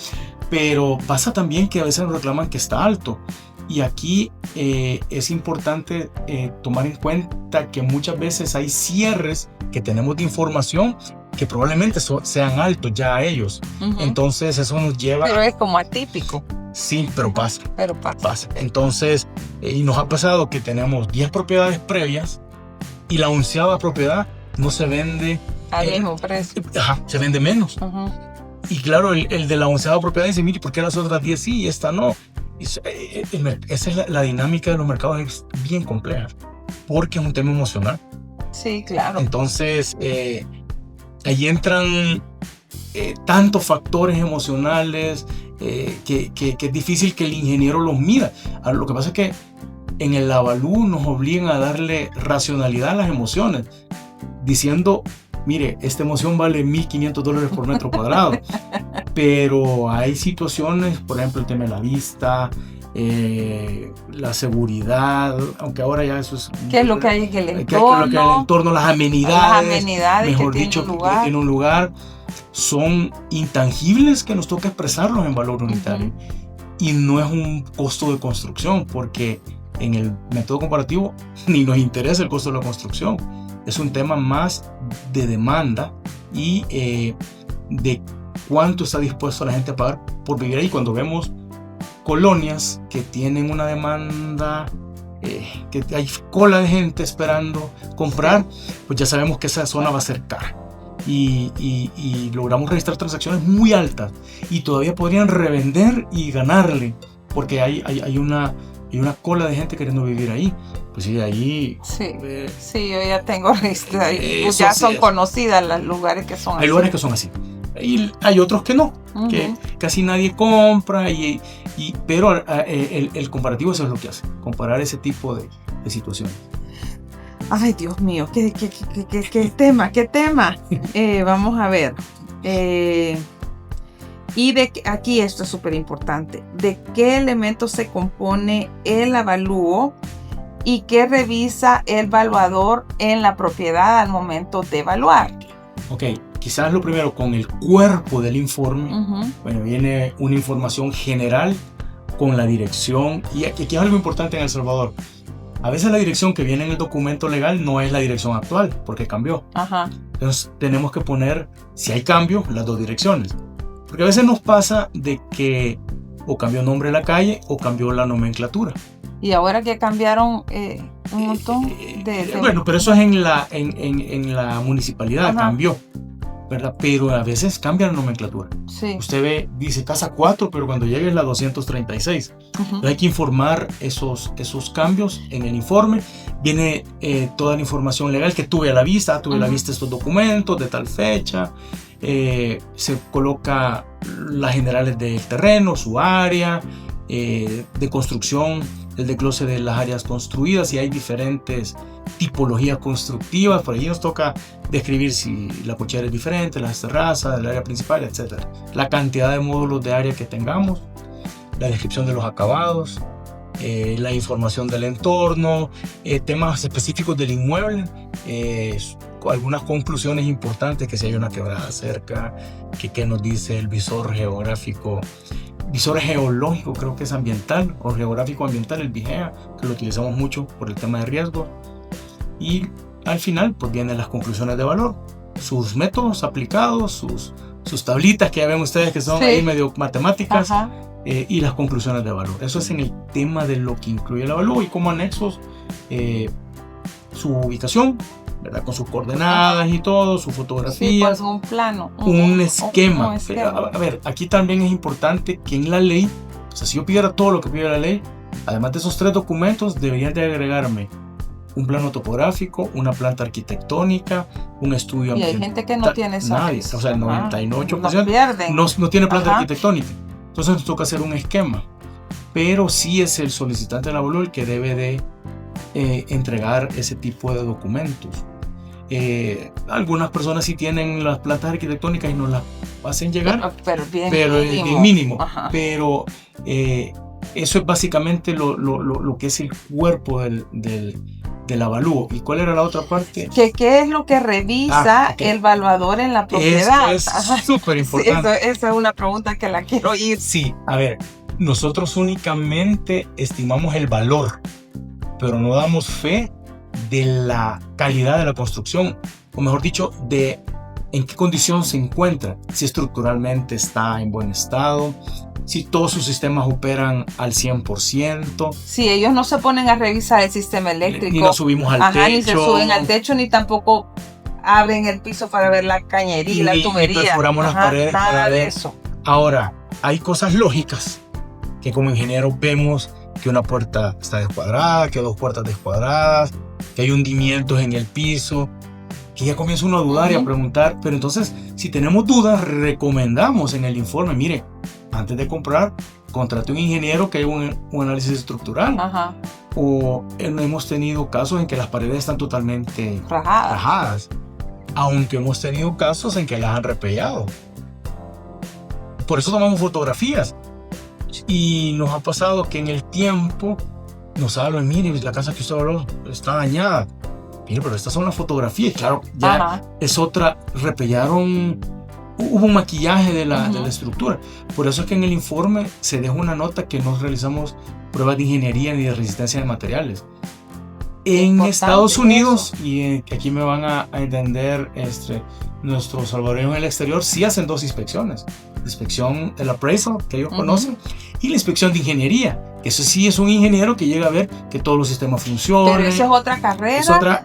Pero pasa también que a veces nos reclaman que está alto. Y aquí es importante tomar en cuenta que muchas veces hay cierres que tenemos de información que probablemente sean altos ya a ellos. Entonces eso nos lleva... Pero es como atípico. Sí, pero pasa. Pasa. Entonces, y nos ha pasado que tenemos 10 propiedades previas y la 11ª propiedad no se vende... Al mismo precio. Se vende menos. Y claro, el de la 11ª propiedad dice, mire, ¿por qué las otras 10 sí y esta no? Esa es la dinámica de los mercados, es bien compleja, porque es un tema emocional. Sí, claro. Entonces, ahí entran tantos factores emocionales que es difícil que el ingeniero los mida. Ahora, lo que pasa es que en el avalúo nos obligan a darle racionalidad a las emociones, diciendo, mire, esta emoción vale $1,500 por metro cuadrado, pero hay situaciones, por ejemplo, el tema de la vista, la seguridad, aunque ahora ya eso es... ¿Qué es lo que hay en el entorno? ¿Qué es lo que hay en el entorno? Las amenidades mejor que dicho, en un lugar, son intangibles que nos toca expresarlos en valor unitario. Y no es un costo de construcción, porque en el método comparativo ni nos interesa el costo de la construcción. Es un tema más de demanda y de cuánto está dispuesto la gente a pagar por vivir ahí. Cuando vemos colonias que tienen una demanda, que hay cola de gente esperando comprar, pues ya sabemos que esa zona va a ser cara. Y logramos registrar transacciones muy altas y todavía podrían revender y ganarle, porque hay una cola de gente queriendo vivir ahí. Pues sí, ahí... Sí, yo ya tengo registrado. Pues ya son conocidas los lugares que son así. Hay lugares que son así. Y hay otros que no, que casi nadie compra, pero el comparativo eso es lo que hace, comparar ese tipo de situaciones. Ay, Dios mío, qué tema. Vamos a ver. Y aquí esto es súper importante. ¿De qué elementos se compone el avalúo y qué revisa el evaluador en la propiedad al momento de evaluar? Ok, quizás lo primero, con el cuerpo del informe, bueno, viene una información general con la dirección. Y aquí es algo importante en El Salvador. A veces la dirección que viene en el documento legal no es la dirección actual, porque cambió. Entonces tenemos que poner, si hay cambio, las dos direcciones. Porque a veces nos pasa de que o cambió el nombre de la calle o cambió la nomenclatura. Y ahora que cambiaron un montón Bueno, pero eso es en la municipalidad, cambió, ¿verdad? Pero a veces cambia la nomenclatura. Sí. Usted ve, dice casa 4, pero cuando llegue es la 236. Hay que informar esos cambios en el informe. Viene toda la información legal que tuve a la vista. Tuve a la vista estos documentos de tal fecha. Se coloca las generales del terreno, su área de construcción, el desglose de las áreas construidas, y hay diferentes tipologías constructivas. Por allí nos toca describir si la cochera es diferente, las terrazas, el área principal, etc. La cantidad de módulos de área que tengamos, la descripción de los acabados, la información del entorno, temas específicos del inmueble, algunas conclusiones importantes, que si hay una quebrada cerca, que qué nos dice el visor geográfico, visor geológico, creo que es ambiental, o geográfico ambiental, el VIGEA, que lo utilizamos mucho por el tema de riesgo. Y al final pues vienen las conclusiones de valor, sus métodos aplicados, sus tablitas que ya ven ustedes que son ahí medio matemáticas, y las conclusiones de valor. Eso es en el tema de lo que incluye el avalúo, y como anexos su ubicación, ¿verdad? Con sus coordenadas y todo, su fotografía, pues un plano, un esquema. A ver, aquí también es importante que en la ley, o sea, si yo pidiera todo lo que pide la ley, además de esos 3 documentos, deberían de agregarme un plano topográfico, una planta arquitectónica, un estudio ambiental. Y hay gente que no tiene eso. Nadie, o sea, el 98% no tiene planta arquitectónica. Entonces nos toca hacer un esquema. Pero sí es el solicitante del avalúo el que debe de entregar ese tipo de documentos. Algunas personas sí tienen las plantas arquitectónicas y nos las hacen llegar, pero es bien mínimo. Pero eso es básicamente lo que es el cuerpo del avalúo. ¿Y cuál era la otra parte? ¿Qué es lo que revisa el evaluador en la propiedad? Eso es súper importante. Esa es una pregunta que la quiero oír. Sí, a ver, nosotros únicamente estimamos el valor, pero no damos fe de la calidad de la construcción, o mejor dicho, de en qué condición se encuentra, si estructuralmente está en buen estado, si todos sus sistemas operan al 100%. Si ellos no se ponen a revisar el sistema eléctrico, ni nos subimos al techo, ni se suben al techo, ni tampoco abren el piso para ver la cañería, la tubería. Y perforamos las paredes nada para de ver. eso. Ahora, hay cosas lógicas que como ingenieros vemos que una puerta está descuadrada, que 2 puertas descuadradas, que hay hundimientos en el piso, que ya comienza uno a dudar y a preguntar. Pero entonces, si tenemos dudas, recomendamos en el informe, mire, antes de comprar, contrate un ingeniero que haga un análisis estructural. O hemos tenido casos en que las paredes están totalmente rajadas, aunque hemos tenido casos en que las han repellado. Por eso tomamos fotografías. Y nos ha pasado que en el tiempo nos hablan, mire, la casa que usted habló está dañada. Mire, pero estas son las fotografías. Claro, ya es otra, repellaron, hubo un maquillaje de la estructura. Por eso es que en el informe se deja una nota que no realizamos pruebas de ingeniería ni de resistencia de materiales. En Estados Unidos, y aquí me van a entender nuestros salvadoreños en el exterior, sí hacen 2 inspecciones. La inspección del appraisal, que ellos conocen, y la inspección de ingeniería. Eso sí es un ingeniero que llega a ver que todos los sistemas funcionan. Pero eso es otra carrera,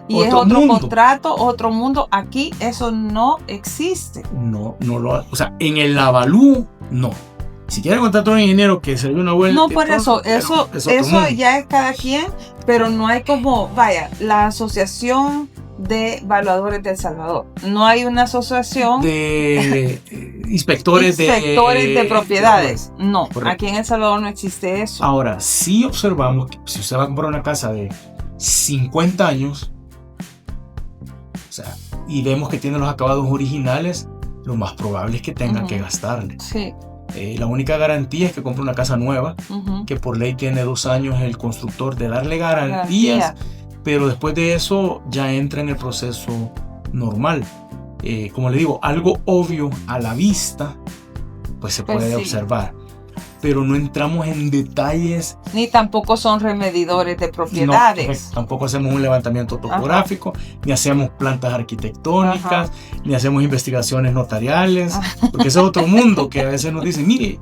es otro contrato, otro mundo. Aquí eso no existe. No o sea, en el avalúo, no. Si quiere contratar a un ingeniero que se dé una vuelta. No, por eso ya es cada quien, pero no hay como, vaya, la Asociación de Evaluadores de El Salvador. No hay una asociación de inspectores de propiedades. No, correcto. Aquí en El Salvador no existe eso. Ahora, sí observamos que si usted va a comprar una casa de 50 años, o sea, y vemos que tiene los acabados originales, lo más probable es que tengan que gastarle. Sí. La única garantía es que compre una casa nueva, que por ley tiene 2 años el constructor de darle garantías, pero después de eso ya entra en el proceso normal. Como le digo, algo obvio a la vista, pues se puede observar, pero no entramos en detalles. Ni tampoco son remedidores de propiedades. No, tampoco hacemos un levantamiento topográfico, ni hacemos plantas arquitectónicas, ni hacemos investigaciones notariales, porque ese es otro mundo que a veces nos dicen, mire,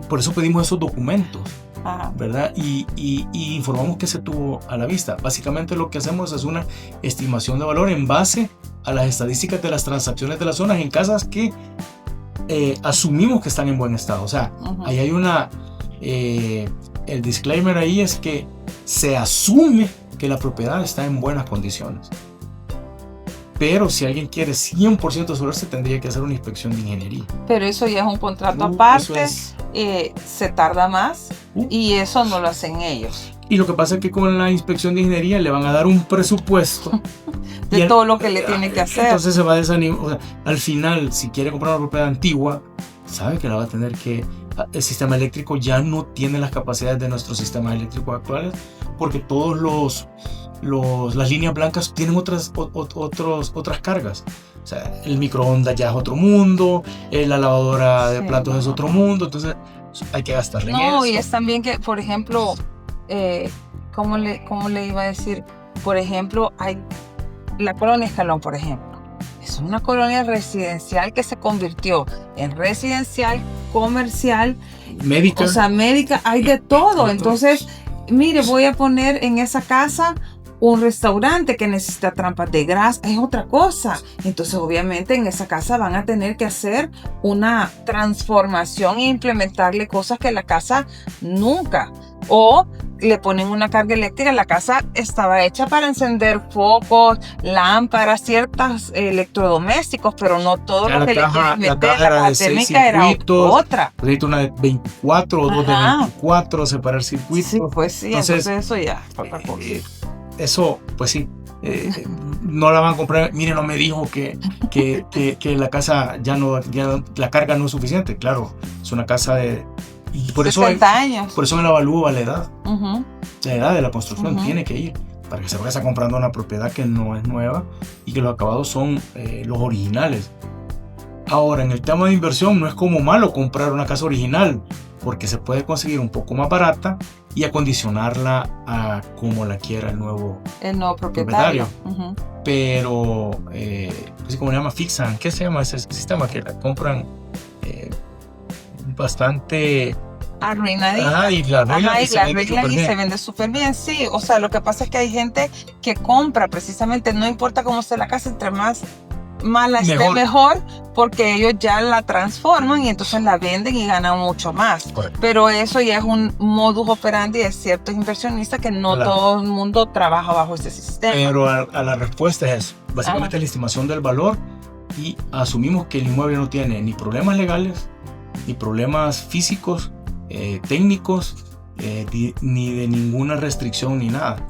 por eso pedimos esos documentos, ¿verdad? Y informamos que se tuvo a la vista. Básicamente lo que hacemos es una estimación de valor en base a las estadísticas de las transacciones de las zonas en casas que asumimos que están en buen estado. O sea, ahí hay el disclaimer ahí es que se asume que la propiedad está en buenas condiciones. Pero si alguien quiere 100% asegurarse, tendría que hacer una inspección de ingeniería. Pero eso ya es un contrato aparte, se tarda más y eso no lo hacen ellos. Y lo que pasa es que con la inspección de ingeniería le van a dar un presupuesto de todo lo que le tiene que hacer. Entonces se va a desanimar. O sea, al final, si quiere comprar una propiedad antigua, sabe que la va a tener que... El sistema eléctrico ya no tiene las capacidades de nuestros sistemas eléctricos actuales, porque todos las líneas blancas tienen otras cargas. O sea, el microondas ya es otro mundo, la lavadora de platos es otro mundo, entonces hay que gastarle en eso. No, y es también que, por ejemplo, ¿cómo le iba a decir? Por ejemplo, hay la colonia Escalón, por ejemplo. Es una colonia residencial que se convirtió en residencial, comercial, médica. O sea, médica, hay de todo. Entonces, mire, voy a poner en esa casa un restaurante que necesita trampas de grasa, es otra cosa. Entonces, obviamente, en esa casa van a tener que hacer una transformación e implementarle cosas que la casa nunca. O le ponen una carga eléctrica. La casa estaba hecha para encender focos, lámparas, ciertos electrodomésticos, pero no todo lo que le quieren meter. La caja térmica era otra. Una de 24 o dos de 24, separar circuitos. Sí, pues sí, entonces eso ya. Eso, pues sí, no la van a comprar. Mire, no me dijo que la casa ya la carga no es suficiente. Claro, es una casa de... Y por 60 años. Por eso me la evalúo la edad. La edad de la construcción tiene que ir para que se vaya comprando una propiedad que no es nueva y que los acabados son los originales. Ahora, en el tema de inversión, no es como malo comprar una casa original, porque se puede conseguir un poco más barata y acondicionarla a como la quiera el nuevo propietario. Pero, ¿cómo se llama? Fixan. ¿Qué se llama ese sistema? Que la compran bastante arruinadita. Ah, y la arreglan Ajá, y y se la vende arreglan súper y bien. se vende súper bien, sí. O sea, lo que pasa es que hay gente que compra precisamente, no importa cómo esté la casa, entre más mala esté, mejor, porque ellos ya la transforman y entonces la venden y ganan mucho más. Correcto. Pero eso ya es un modus operandi de ciertos inversionistas que no Claro. todo el mundo trabaja bajo ese sistema. Pero a la respuesta es eso. Básicamente Ajá. la estimación del valor, y asumimos que el inmueble no tiene ni problemas legales, ni problemas físicos, técnicos, ni de ninguna restricción ni nada.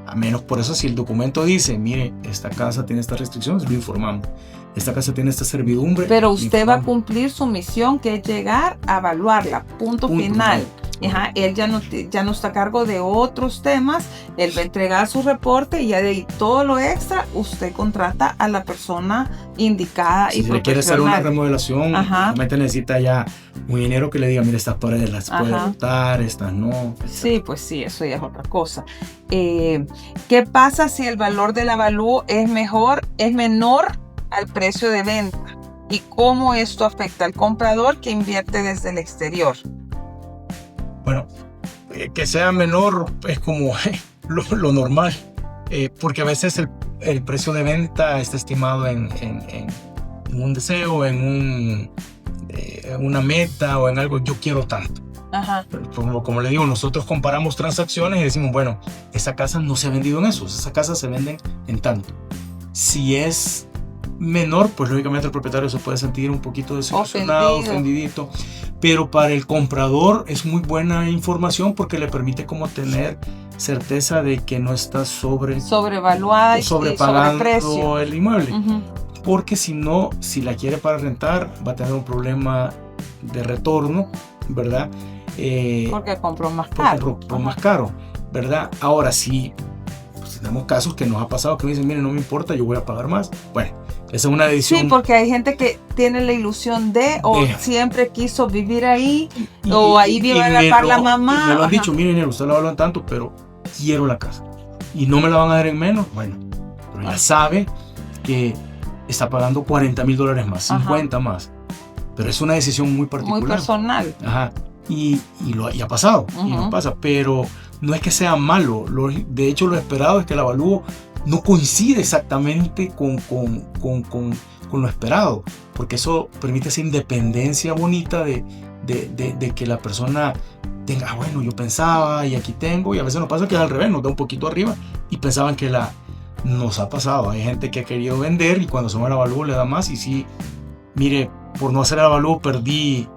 A menos por eso, si el documento dice, mire, esta casa tiene estas restricciones, lo informamos. Esta casa tiene esta servidumbre. Pero usted va a cumplir su misión, que es llegar a evaluarla, punto final. Ajá, él ya no está a cargo de otros temas, él va a entregar su reporte y ya de ahí todo lo extra usted contrata a la persona indicada Si y le quiere hacer una profesional. remodelación, Ajá. realmente necesita ya un ingeniero que le diga, mire, estas paredes las puede Ajá. botar, estas no. Sí, pues sí, eso ya es otra cosa. ¿Qué pasa si el valor del avalúo es menor al precio de venta? ¿Y cómo esto afecta al comprador que invierte desde el exterior? Bueno, que sea menor es como lo normal, porque a veces el precio de venta está estimado en un deseo, en una meta o en algo, yo quiero tanto. Ajá. Como le digo, nosotros comparamos transacciones y decimos, bueno, esa casa no se ha vendido en eso, esa casa se venden en tanto. Si es menor, pues lógicamente el propietario se puede sentir un poquito desilusionado, ofendidito, pero para el comprador es muy buena información porque le permite como tener certeza de que no está sobrevaluada y sobrepagando el inmueble. Uh-huh. Porque si no, si la quiere para rentar, va a tener un problema de retorno, ¿verdad? Porque compró más caro. Compró más caro, ¿verdad? Ahora sí, pues tenemos casos que nos ha pasado que me dicen, miren, no me importa, yo voy a pagar más. Bueno, esa es una decisión. Sí, porque hay gente que tiene la ilusión o siempre quiso vivir ahí, o ahí vive a la par la mamá. Me lo han dicho, miren, usted la valoran tanto, pero quiero la casa. Y no me la van a dar en menos. Bueno, pero ya sabe que está pagando $40,000 más, 50 más. Pero es una decisión muy particular. Muy personal. Ajá. Y ha pasado, y no pasa, pero no es que sea malo. De hecho, lo esperado es que el avalúo no coincide exactamente con lo esperado, porque eso permite esa independencia bonita de que la persona tenga, bueno, yo pensaba y aquí tengo, y a veces nos pasa que es al revés, nos da un poquito arriba y pensaban que nos ha pasado. Hay gente que ha querido vender y cuando se va el avalúo le da más, y sí, mire, por no hacer el avalúo perdí.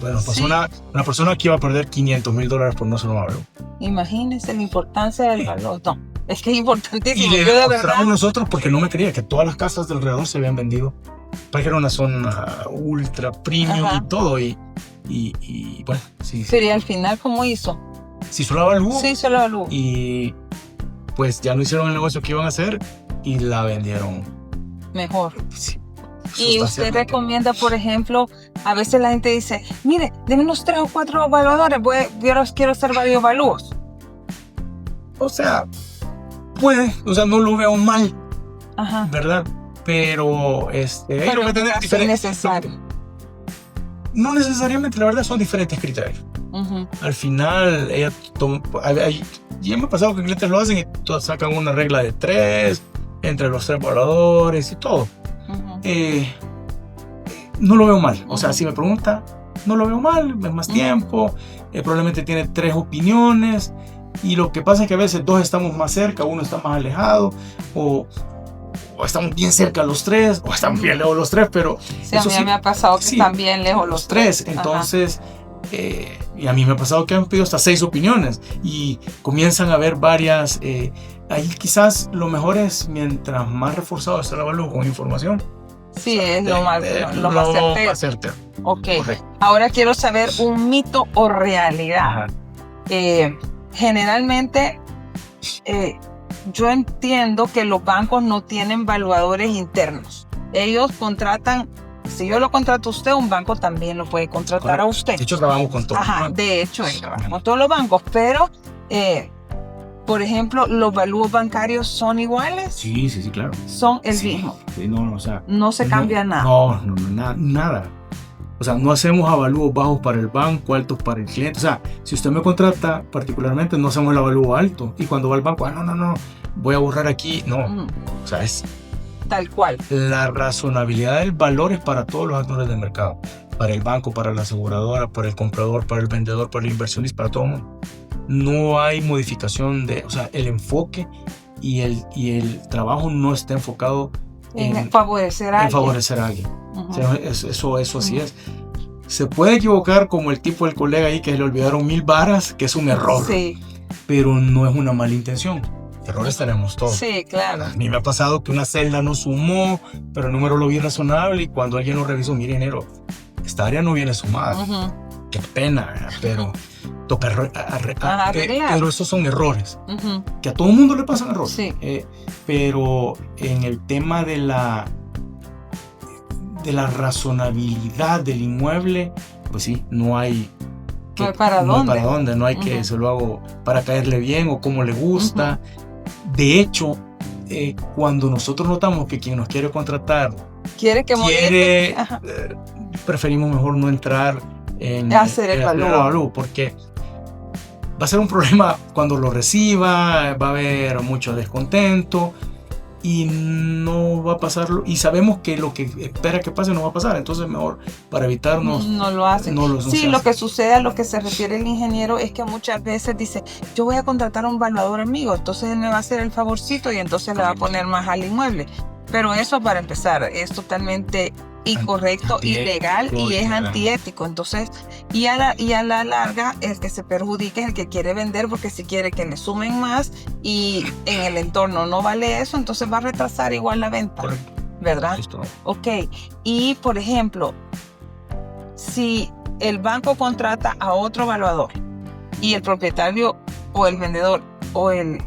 Bueno, pasó sí. una persona que iba a perder $500,000 por no hacer un avalúo. Imagínense la importancia del valor. No, es que es importantísimo. Y le demostramos nosotros, porque no me creía que todas las casas de alrededor se habían vendido, porque era una zona ultra premium. Ajá. Y todo, y bueno, sí. Sería al final, ¿cómo hizo? Se hizo el avalúo. Sí, hizo el avalúo. Y pues ya no hicieron el negocio que iban a hacer y la vendieron mejor. Sí. Y usted recomienda, por ejemplo, a veces la gente dice, mire, denme unos 3 o 4 evaluadores, yo los quiero hacer varios evalúos. O sea, no lo veo mal. Ajá. ¿Verdad? Pero pero va a tener diferentes. Necesario. No necesariamente, la verdad, son diferentes criterios. Al final, ya me ha pasado que clientes lo hacen y todos sacan una regla de 3 entre los 3 evaluadores y todo. No lo veo mal. O sea, si me pregunta, no lo veo mal, es más tiempo, probablemente tiene 3 opiniones, y lo que pasa es que a veces 2 estamos más cerca, 1 está más alejado, o estamos bien cerca los 3, o estamos bien lejos los 3, pero sí, a mí me ha pasado que están bien lejos los 3. Entonces, y a mí me ha pasado que han pedido hasta 6 opiniones y comienzan a haber varias. Ahí quizás lo mejor es, mientras más reforzado está el avalúo con información. Sí, es lo más certero. Ok, ahora quiero saber un mito o realidad. Generalmente, yo entiendo que los bancos no tienen evaluadores internos. Ellos contratan, si yo lo contrato a usted, un banco también lo puede contratar a usted. De hecho, trabajamos con todos. De hecho, trabajamos con todos los bancos, pero... por ejemplo, ¿los evalúos bancarios son iguales? Sí, claro. Son el mismo. Sí, o sea, no se cambia nada. No, nada. O sea, no hacemos avalúos bajos para el banco, altos para el cliente. O sea, si usted me contrata particularmente, no hacemos el avalúo alto. Y cuando va al banco, no, voy a borrar aquí. No, o sea, es tal cual. La razonabilidad del valor es para todos los actores del mercado. Para el banco, para la aseguradora, para el comprador, para el vendedor, para el inversionista, para todo el mundo. No hay modificación o sea, el enfoque y el trabajo no está enfocado en favorecer a alguien. O sea, eso así es. Se puede equivocar como el tipo del colega ahí que le olvidaron 1000 varas, que es un error. Sí. Pero no es una mala intención. Errores tenemos todos. Sí, claro. A mí me ha pasado que una celda no sumó, pero el número lo vi razonable y cuando alguien lo revisó, mire, ingeniero, esta área no viene sumada. Qué pena, pero toca arreglar. Pero esos son errores. Que a todo el mundo le pasan errores. Sí. Pero en el tema de la razonabilidad del inmueble, pues sí, no hay para dónde, no hay que se lo hago para caerle bien o como le gusta. De hecho, cuando nosotros notamos que quien nos quiere contratar quiere preferimos mejor no entrar en hacer el evalúo, porque va a ser un problema cuando lo reciba, va a haber mucho descontento y no va a pasarlo, y sabemos que lo que espera que pase no va a pasar, entonces mejor para evitarnos no lo hacen. Sí, lo que sucede, a lo que se refiere el ingeniero es que muchas veces dice, yo voy a contratar a un evaluador amigo, entonces él me va a hacer el favorcito y entonces le va a poner más al inmueble, pero eso para empezar es totalmente incorrecto, ilegal y es antiético. Entonces, y a la larga el que se perjudica es el que quiere vender, porque si quiere que le sumen más y en el entorno no vale eso, entonces va a retrasar igual la venta. Correcto. ¿Verdad? Listo. Ok. Y por ejemplo, si el banco contrata a otro evaluador y el propietario o el vendedor o el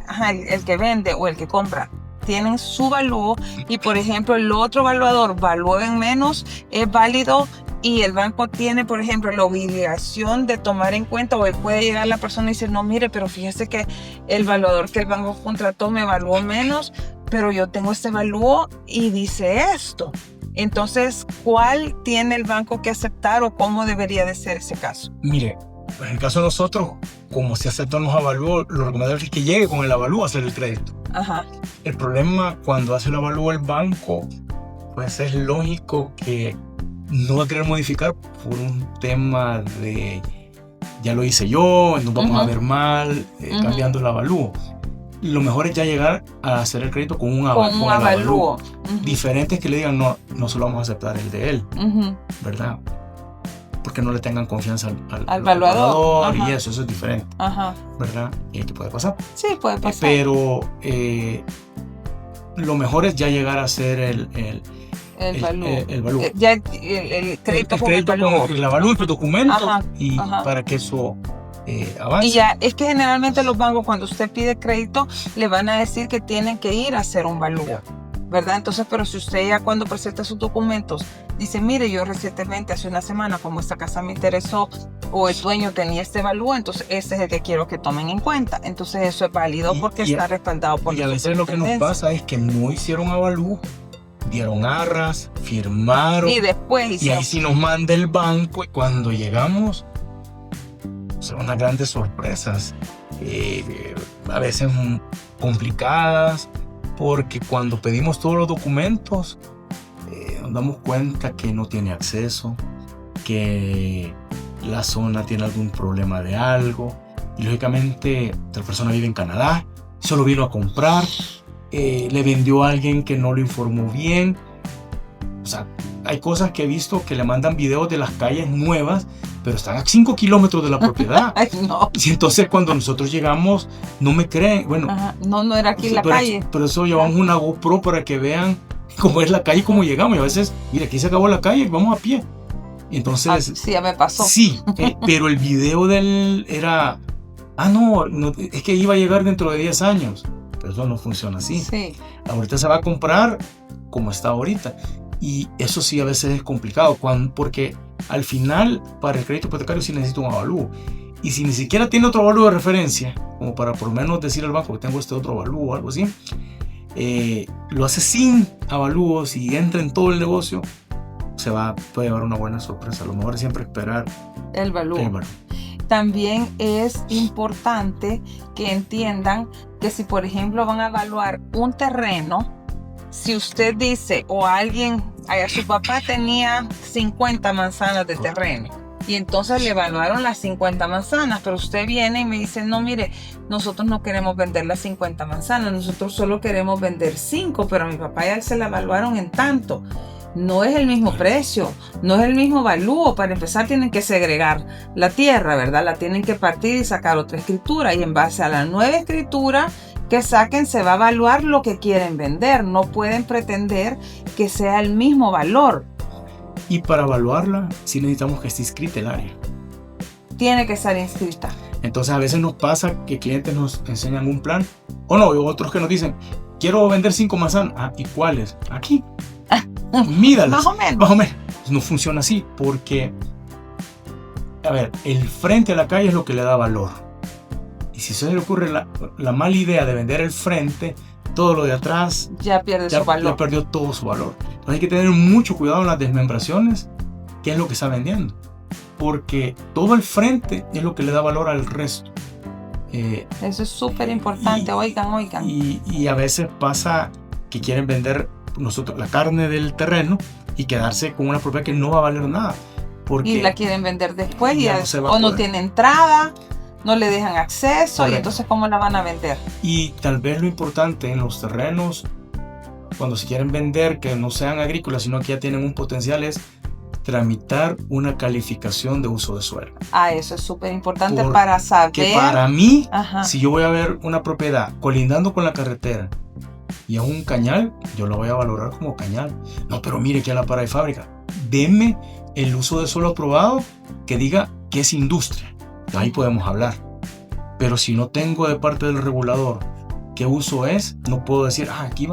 que vende o el que compra tienen su valúo y por ejemplo el otro evaluador valúa en menos, es válido, y el banco tiene por ejemplo la obligación de tomar en cuenta, o puede llegar la persona y decir, no, mire, pero fíjese que el evaluador que el banco contrató me evaluó menos, pero yo tengo este evalúo y dice esto. Entonces, ¿cuál tiene el banco que aceptar o cómo debería de ser ese caso? Mire, en el caso de nosotros, como se aceptan los avalúos, lo recomendable es que llegue con el avalúo a hacer el crédito. Ajá. El problema cuando hace el avalúo el banco, pues es lógico que no va a querer modificar por un tema de ya lo hice yo, nos vamos a ver mal, cambiando el avalúo. Lo mejor es ya llegar a hacer el crédito con un avalúo. Diferente es que le digan, no solo vamos a aceptar el de él, ¿verdad? Porque no le tengan confianza al evaluador y eso es diferente, ¿verdad? Y que puede pasar. Sí, puede pasar. Pero lo mejor es ya llegar a hacer el avalúo. Ya el crédito con el avalúo, el documento, para que eso avance. Y ya, es que generalmente los bancos, cuando usted pide crédito, le van a decir que tienen que ir a hacer un avalúo, ¿verdad? Entonces, pero si usted ya cuando presenta sus documentos dice, mire, yo recientemente, hace una semana, como esta casa me interesó, o el dueño tenía este avalúo, entonces ese es el que quiero que tomen en cuenta. Entonces eso es válido porque está respaldado por y a veces lo que nos pasa es que no hicieron avalúo, dieron arras, firmaron, y después y ahí sí nos manda el banco, y cuando llegamos son unas grandes sorpresas, a veces complicadas, porque cuando pedimos todos los documentos nos damos cuenta que no tiene acceso, que la zona tiene algún problema de algo, y lógicamente la persona vive en Canadá, solo vino a comprar, le vendió a alguien que no lo informó bien. O sea, hay cosas que he visto que le mandan videos de las calles nuevas, pero están a 5 kilómetros de la propiedad. Ay, no. Y entonces cuando nosotros llegamos, no me creen. Bueno, no era aquí la calle. Pero eso llevamos una GoPro para que vean cómo es la calle y cómo llegamos. Y a veces, mira, aquí se acabó la calle, vamos a pie. Y entonces... sí, ya me pasó. Sí, pero el video de él era... no, es que iba a llegar dentro de 10 años. Pero eso no funciona así. Sí. Ahorita se va a comprar como está ahorita. Y eso sí a veces es complicado, porque al final para el crédito hipotecario sí necesita un avalúo. Y si ni siquiera tiene otro avalúo de referencia, como para por lo menos decir al banco que tengo este otro avalúo o algo así, lo hace sin avalúos y entra en todo el negocio, o puede llevar una buena sorpresa. A lo mejor siempre esperar el valor. el valor. También es importante que entiendan que si, por ejemplo, van a evaluar un terreno, si usted dice o alguien, su papá tenía 50 manzanas de terreno y entonces le evaluaron las 50 manzanas, pero usted viene y me dice, no, mire, nosotros no queremos vender las 50 manzanas, nosotros solo queremos vender 5, pero a mi papá ya se la evaluaron en tanto. No es el mismo precio, no es el mismo valúo. Para empezar tienen que segregar la tierra, ¿verdad? La tienen que partir y sacar otra escritura, y en base a la nueva escritura que saquen se va a evaluar lo que quieren vender. No pueden pretender que sea el mismo valor. Y para evaluarla sí necesitamos que esté inscrita el área. Tiene que estar inscrita. Entonces a veces nos pasa que clientes nos enseñan un plan, o no, otros que nos dicen, quiero vender 5 manzanas. Ah, ¿y cuáles? Aquí. Mídalas. Más o menos. No funciona así porque, a ver, el frente a la calle es lo que le da valor. Y si se le ocurre la mala idea de vender el frente, todo lo de atrás ya pierde su valor. Ya perdió todo su valor. Entonces hay que tener mucho cuidado en las desmembraciones, que es lo que está vendiendo. Porque todo el frente es lo que le da valor al resto. Eso es súper importante. Oigan. Y a veces pasa que quieren vender nosotros la carne del terreno y quedarse con una propiedad que no va a valer nada. Porque y la quieren vender después no tiene entrada, no le dejan acceso. Correcto. Y entonces ¿cómo la van a vender? Y tal vez lo importante en los terrenos, cuando se quieren vender, que no sean agrícolas, sino que ya tienen un potencial, es tramitar una calificación de uso de suelo. Eso es súper importante para saber. Que para mí, ajá, si yo voy a ver una propiedad colindando con la carretera y es un cañal, yo lo voy a valorar como cañal. No, pero mire que a la para de fábrica, denme el uso de suelo aprobado que diga que es industria. Ahí podemos hablar. Pero si no tengo de parte del regulador qué uso es, no puedo decir, aquí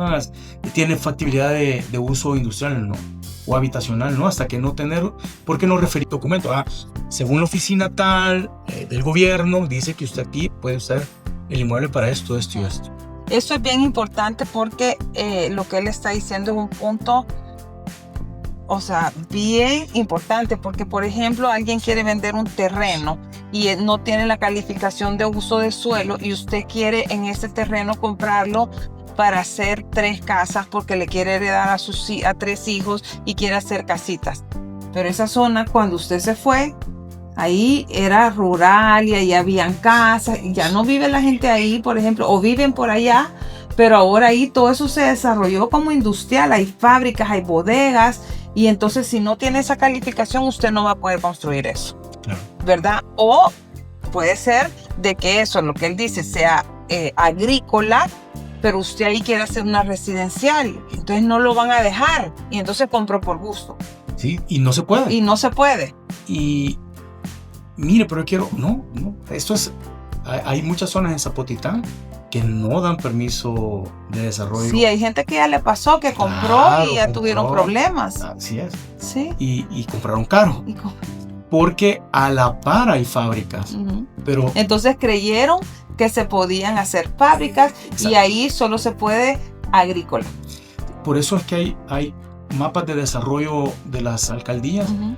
tiene factibilidad de uso industrial, no, o habitacional, no, hasta que no tener, ¿por qué no referir documento? Según la oficina tal del gobierno, dice que usted aquí puede usar el inmueble para esto, esto y esto. Eso es bien importante porque lo que él está diciendo es un punto, bien importante, porque por ejemplo alguien quiere vender un terreno y no tiene la calificación de uso de suelo y usted quiere en ese terreno comprarlo para hacer 3 casas porque le quiere heredar a 3 hijos y quiere hacer casitas. Pero esa zona, cuando usted se fue, ahí era rural y ahí habían casas y ya no vive la gente ahí, por ejemplo, o viven por allá, pero ahora ahí todo eso se desarrolló como industrial, hay fábricas, hay bodegas, y entonces si no tiene esa calificación usted no va a poder construir eso, claro, ¿verdad? O puede ser de que eso, lo que él dice, sea agrícola, pero usted ahí quiere hacer una residencial, entonces no lo van a dejar y entonces compró por gusto. Sí, y no se puede. Y mire, pero yo quiero, no, esto es, hay muchas zonas en Zapotitán que no dan permiso de desarrollo. Sí, hay gente que ya le pasó, que compró y ya tuvieron problemas. Así es. Sí. Y compraron caro. Porque a la par hay fábricas. Uh-huh. Pero entonces creyeron que se podían hacer fábricas. Exacto. Y ahí solo se puede agrícola. Por eso es que hay mapas de desarrollo de las alcaldías. Uh-huh.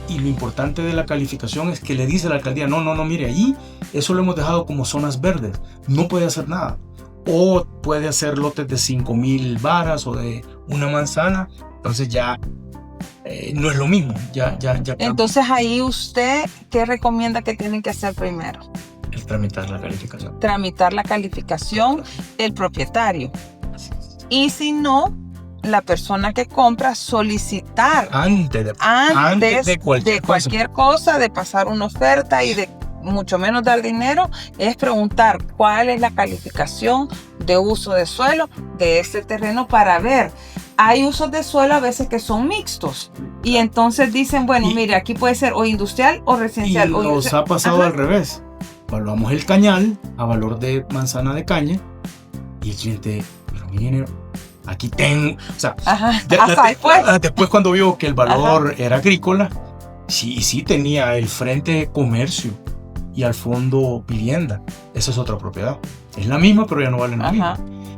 Y lo importante de la calificación es que le dice a la alcaldía, no, mire, ahí eso lo hemos dejado como zonas verdes, no puede hacer nada. O puede hacer lotes de 5,000 varas o de una manzana, entonces ya no es lo mismo. Ya. Entonces ahí usted, ¿qué recomienda que tienen que hacer primero? El tramitar la calificación. Tramitar la calificación del propietario. Y si no, la persona que compra solicitar antes de cualquier cosa, de pasar una oferta y de mucho menos dar dinero, es preguntar cuál es la calificación de uso de suelo de este terreno para ver. Hay usos de suelo a veces que son mixtos y entonces dicen, bueno, mire, aquí puede ser o industrial o residencial. Y nos ha pasado al revés. Evaluamos el cañal a valor de manzana de caña y el cliente, pero mire, aquí tengo, o sea, después cuando vio que el valor era agrícola, sí tenía el frente de comercio, y al fondo vivienda. Esa es otra propiedad. Es la misma, pero ya no vale lo mismo.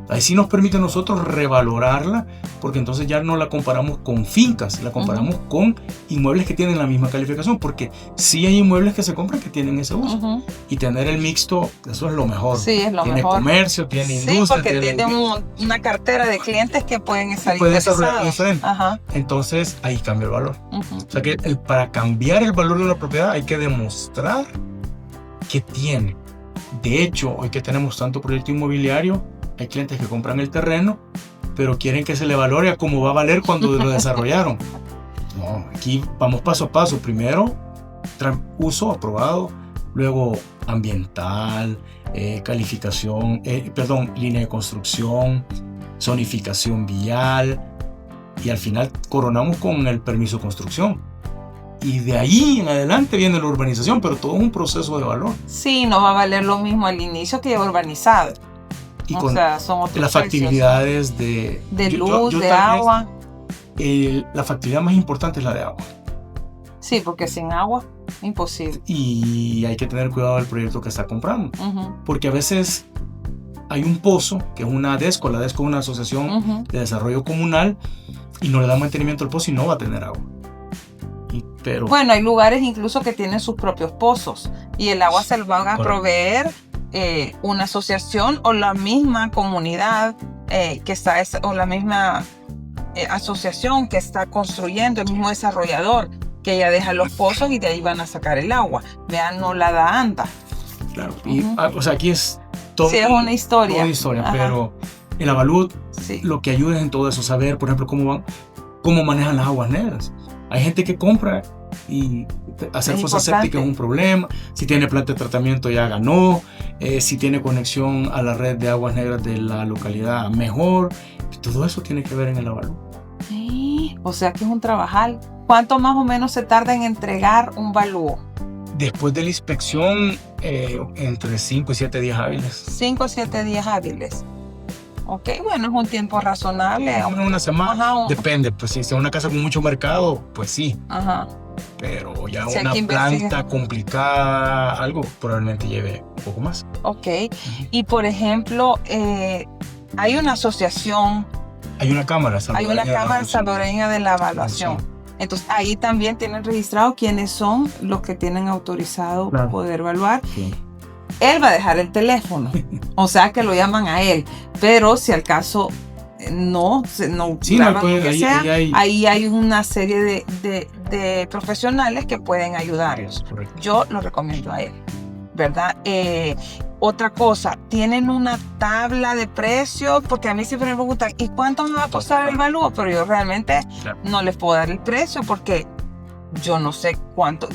Ahí sí nos permite a nosotros revalorarla, porque entonces ya no la comparamos con fincas, la comparamos con inmuebles que tienen la misma calificación, porque sí hay inmuebles que se compran que tienen ese uso. Y tener el mixto, eso es lo mejor. Sí, es lo tiene mejor. Comercio, tiene industria. Sí, porque tiene una cartera de clientes que pueden estar interesados. Entonces ahí cambia el valor. O sea que para cambiar el valor de una propiedad hay que demostrar que tiene. De hecho, hoy que tenemos tanto proyecto inmobiliario, hay clientes que compran el terreno, pero quieren que se le valore a cómo va a valer cuando lo desarrollaron. No, aquí vamos paso a paso. Primero, uso aprobado, luego ambiental, calificación, línea de construcción, zonificación vial, y al final coronamos con el permiso de construcción. Y de ahí en adelante viene la urbanización, pero todo es un proceso de valor. Sí, no va a valer lo mismo al inicio que urbanizado. Y con las factibilidades de luz, de agua. La factibilidad más importante es la de agua. Sí, porque sin agua, imposible. Y hay que tener cuidado del proyecto que está comprando. Porque a veces hay un pozo, que es una DESCO, la DESCO es una asociación de desarrollo comunal, y no le da mantenimiento al pozo y no va a tener agua. Bueno, hay lugares incluso que tienen sus propios pozos y el agua se lo van a proveer una asociación o la misma comunidad que está, o la misma asociación que está construyendo, el mismo desarrollador que ya deja los pozos y de ahí van a sacar el agua. Vean, no la da ANDA. Claro, y, o sea, aquí es todo. Sí, es una historia. Toda historia, pero el avalúo lo que ayuda es en todo eso, saber, por ejemplo, cómo manejan las aguas negras. Hay gente que compra y hacer fosa séptica es un problema. Si tiene planta de tratamiento ya ganó. Si tiene conexión a la red de aguas negras de la localidad, mejor. Todo eso tiene que ver en el avalúo. Sí, o sea que es un trabajal. ¿Cuánto más o menos se tarda en entregar un avalúo? Después de la inspección, entre 5 y 7 días hábiles. 5 o 7 días hábiles. Ok, bueno, es un tiempo razonable. Una semana, depende. Pues si es una casa con mucho mercado, pues sí. Pero ya si una planta complicada, algo probablemente lleve un poco más. Ok. Y por ejemplo, hay una asociación. Hay una cámara salvadoreña. Hay una cámara salvadoreña de la evaluación. Entonces ahí también tienen registrado quiénes son los que tienen autorizado poder evaluar. Sí. Él va a dejar el teléfono, o sea que lo llaman a él, pero si al caso no graban lo que sea, ahí hay una serie de profesionales que pueden ayudarlos. Correcto. Yo lo recomiendo a él, ¿verdad? Otra cosa, tienen una tabla de precios, porque a mí siempre me preguntan, ¿y cuánto me va a costar el avalúo? Pero yo realmente no les puedo dar el precio porque yo no sé cuánto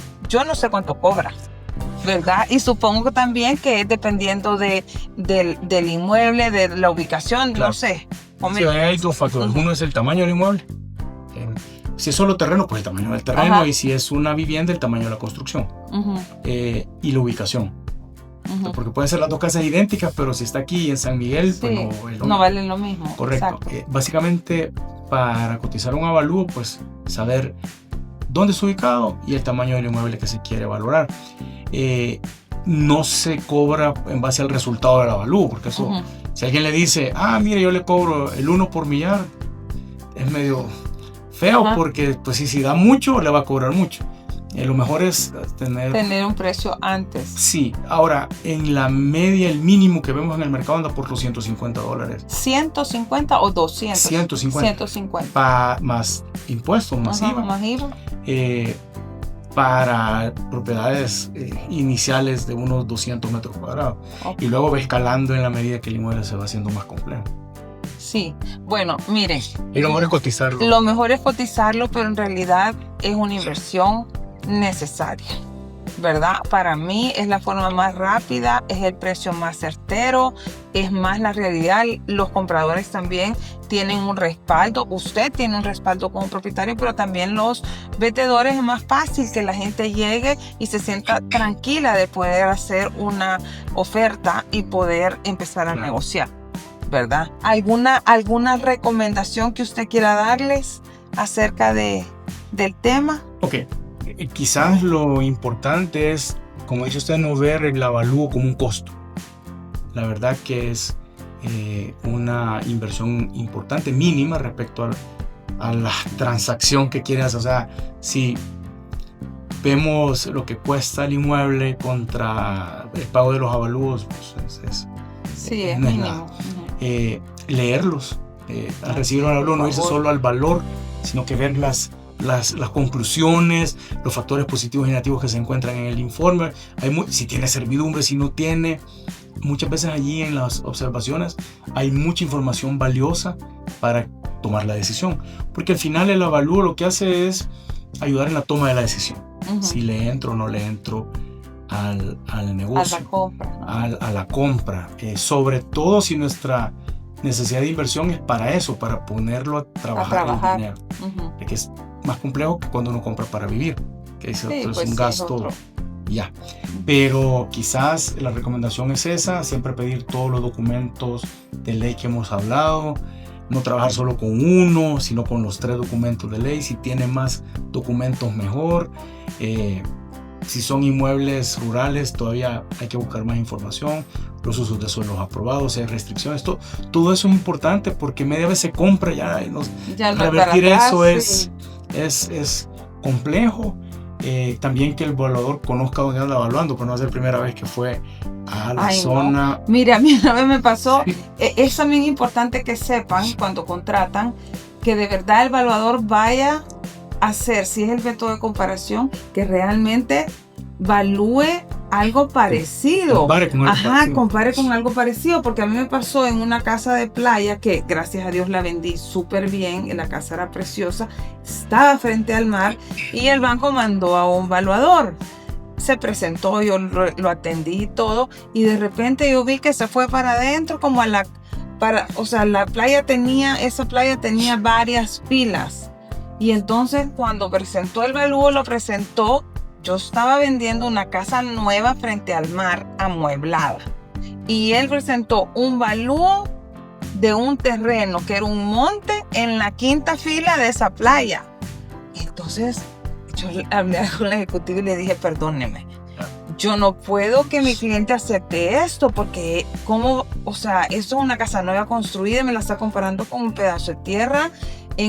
cobra, ¿verdad? Y supongo también que es dependiendo del inmueble, de la ubicación, no sé. Sí, hay dos factores. Uno es el tamaño del inmueble. Si es solo terreno, pues el tamaño del terreno. Y si es una vivienda, el tamaño de la construcción. Y la ubicación. Porque pueden ser las dos casas idénticas, pero si está aquí en San Miguel, pues no valen lo mismo. Correcto. Básicamente, para cotizar un avalúo, pues saber dónde está ubicado y el tamaño del inmueble que se quiere valorar. No se cobra en base al resultado del avalúo, porque eso, si alguien le dice, mire, yo le cobro el 1 por millar, es medio feo, porque pues si da mucho, le va a cobrar mucho. Lo mejor es tener un precio antes. Sí, ahora en la media, el mínimo que vemos en el mercado anda por los $150. ¿150 o 200? 150. Más impuestos, más IVA. Más IVA. Para propiedades iniciales de unos 200 metros cuadrados. Y luego va escalando en la medida que el inmueble se va haciendo más complejo. Sí, bueno, miren. Y lo mejor es cotizarlo. Lo mejor es cotizarlo, pero en realidad es una inversión necesaria, ¿verdad? Para mí es la forma más rápida, es el precio más certero, es más la realidad. Los compradores también tienen un respaldo, usted tiene un respaldo como propietario, pero también los vendedores es más fácil que la gente llegue y se sienta tranquila de poder hacer una oferta y poder empezar a negociar, ¿verdad? ¿Alguna recomendación que usted quiera darles acerca del tema? Ok, quizás lo importante es como dice usted, no ver el avalúo como un costo. La verdad que es una inversión importante, mínima respecto a la transacción que quieres hacer. O sea, si vemos lo que cuesta el inmueble contra el pago de los avalúos, pues es no es mínimo. nada. Leerlos, al recibir un avalúo no irse solo al valor, sino que ver las conclusiones, los factores positivos y negativos que se encuentran en el informe. Si tiene servidumbre, si no tiene. Muchas veces allí en las observaciones hay mucha información valiosa para tomar la decisión, porque al final el avalúo lo que hace es ayudar en la toma de la decisión. Si le entro o no le entro al negocio, a la compra, sobre todo si nuestra necesidad de inversión es para eso, para ponerlo a trabajar el dinero, que es más complejo que cuando uno compra para vivir, que es un gasto ya. Pero quizás la recomendación es esa, siempre pedir todos los documentos de ley que hemos hablado, no trabajar solo con uno, sino con los 3 documentos de ley. Si tiene más documentos, mejor. Si son inmuebles rurales, todavía hay que buscar más información, los usos de suelos aprobados, si hay restricciones, todo eso es importante, porque media vez se compra ya revertir eso es complejo. También que el evaluador conozca dónde anda evaluando, pero no es la primera vez que fue a la zona. No. Mira, a mí una vez me pasó, es también importante que sepan cuando contratan que de verdad el evaluador vaya a hacer, si es el método de comparación, que realmente evalúe algo parecido. Compare con algo parecido, porque a mí me pasó en una casa de playa que gracias a Dios la vendí súper bien, la casa era preciosa, estaba frente al mar y el banco mandó a un evaluador. Se presentó, yo lo atendí y todo, y de repente yo vi que se fue para adentro como esa playa tenía varias pilas, y entonces cuando presentó el evalúo, lo presentó. Yo estaba vendiendo una casa nueva frente al mar, amueblada. Y él presentó un evalúo de un terreno que era un monte en la 5ª fila de esa playa. Entonces, yo hablé con la ejecutiva y le dije, perdóneme, yo no puedo que mi cliente acepte esto, porque esto es una casa nueva construida y me la está comparando con un pedazo de tierra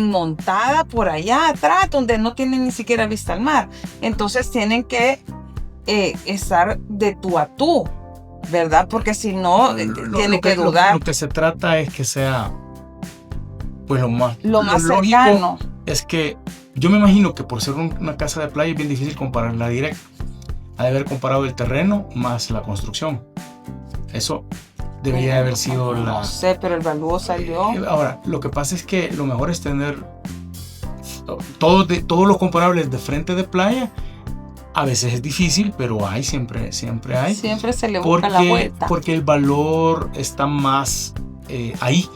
montada por allá atrás, donde no tienen ni siquiera vista al mar. Entonces tienen que estar de tú a tú, ¿verdad? Porque si no, tiene que dudar. Lo que se trata es que sea, pues lo más cercano. Es que yo me imagino que por ser una casa de playa es bien difícil compararla directa. Ha de haber comparado el terreno más la construcción. Eso debería haber sido No sé, pero el evalúo salió. Ahora, lo que pasa es que lo mejor es tener todos los comparables de frente de playa. A veces es difícil, pero siempre hay. Siempre se le busca la vuelta. Porque el valor está más ahí.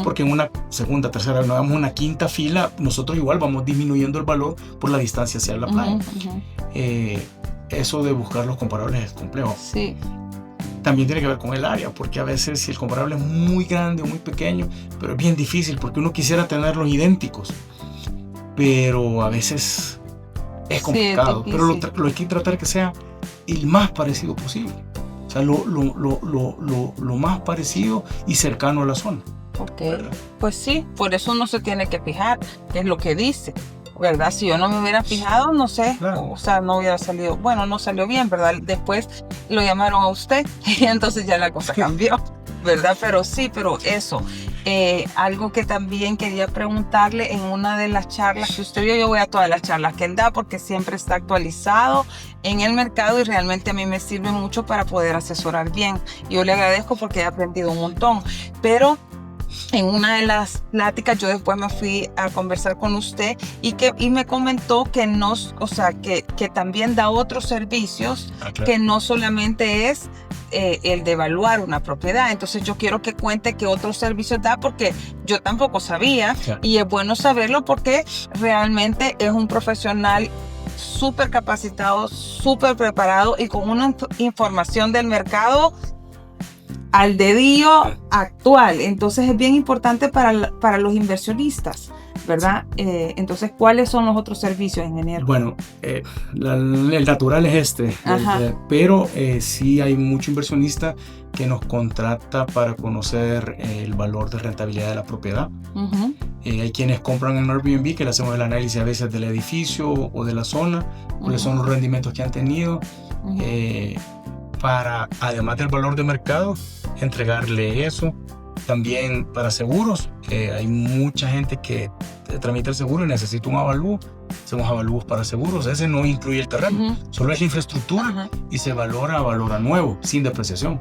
Porque en una segunda, tercera, no vamos una 5ª fila, nosotros igual vamos disminuyendo el valor por la distancia hacia la playa. Eso de buscar los comparables es complejo. Sí. También tiene que ver con el área, porque a veces si el comparable es muy grande o muy pequeño, pero es bien difícil, porque uno quisiera tenerlos idénticos, pero a veces es complicado. Pero lo hay que tratar que sea el más parecido posible, o sea, lo más parecido y cercano a la zona. Pues sí, por eso uno se tiene que fijar qué es lo que dice, ¿verdad? Si yo no me hubiera fijado, no sé, claro. No hubiera salido, no salió bien, ¿verdad? Después lo llamaron a usted y entonces ya la cosa cambió, ¿verdad? Pero eso, algo que también quería preguntarle en una de las charlas que usted vio, yo voy a todas las charlas que él da porque siempre está actualizado en el mercado y realmente a mí me sirve mucho para poder asesorar bien. Yo le agradezco porque he aprendido un montón, pero en una de las pláticas yo después me fui a conversar con usted y me comentó que que también da otros servicios, claro. Que no solamente es el de evaluar una propiedad. Entonces yo quiero que cuente qué otros servicios da, porque yo tampoco sabía, claro. Y es bueno saberlo porque realmente es un profesional súper capacitado, súper preparado y con una información del mercado al dedillo actual. Entonces es bien importante para los inversionistas, ¿verdad? Entonces, ¿cuáles son los otros servicios, ingeniero? Bueno, el natural es pero sí hay mucho inversionista que nos contrata para conocer el valor de rentabilidad de la propiedad. Uh-huh. Hay quienes compran en Airbnb, que le hacemos el análisis a veces del edificio o de la zona, cuáles son los rendimientos que han tenido, para, además del valor de mercado, entregarle eso. También para seguros, hay mucha gente que tramita el seguro y necesita un avalúo. Hacemos avalúos para seguros. Ese no incluye el terreno, solo es la infraestructura, y se valora nuevo, sin depreciación.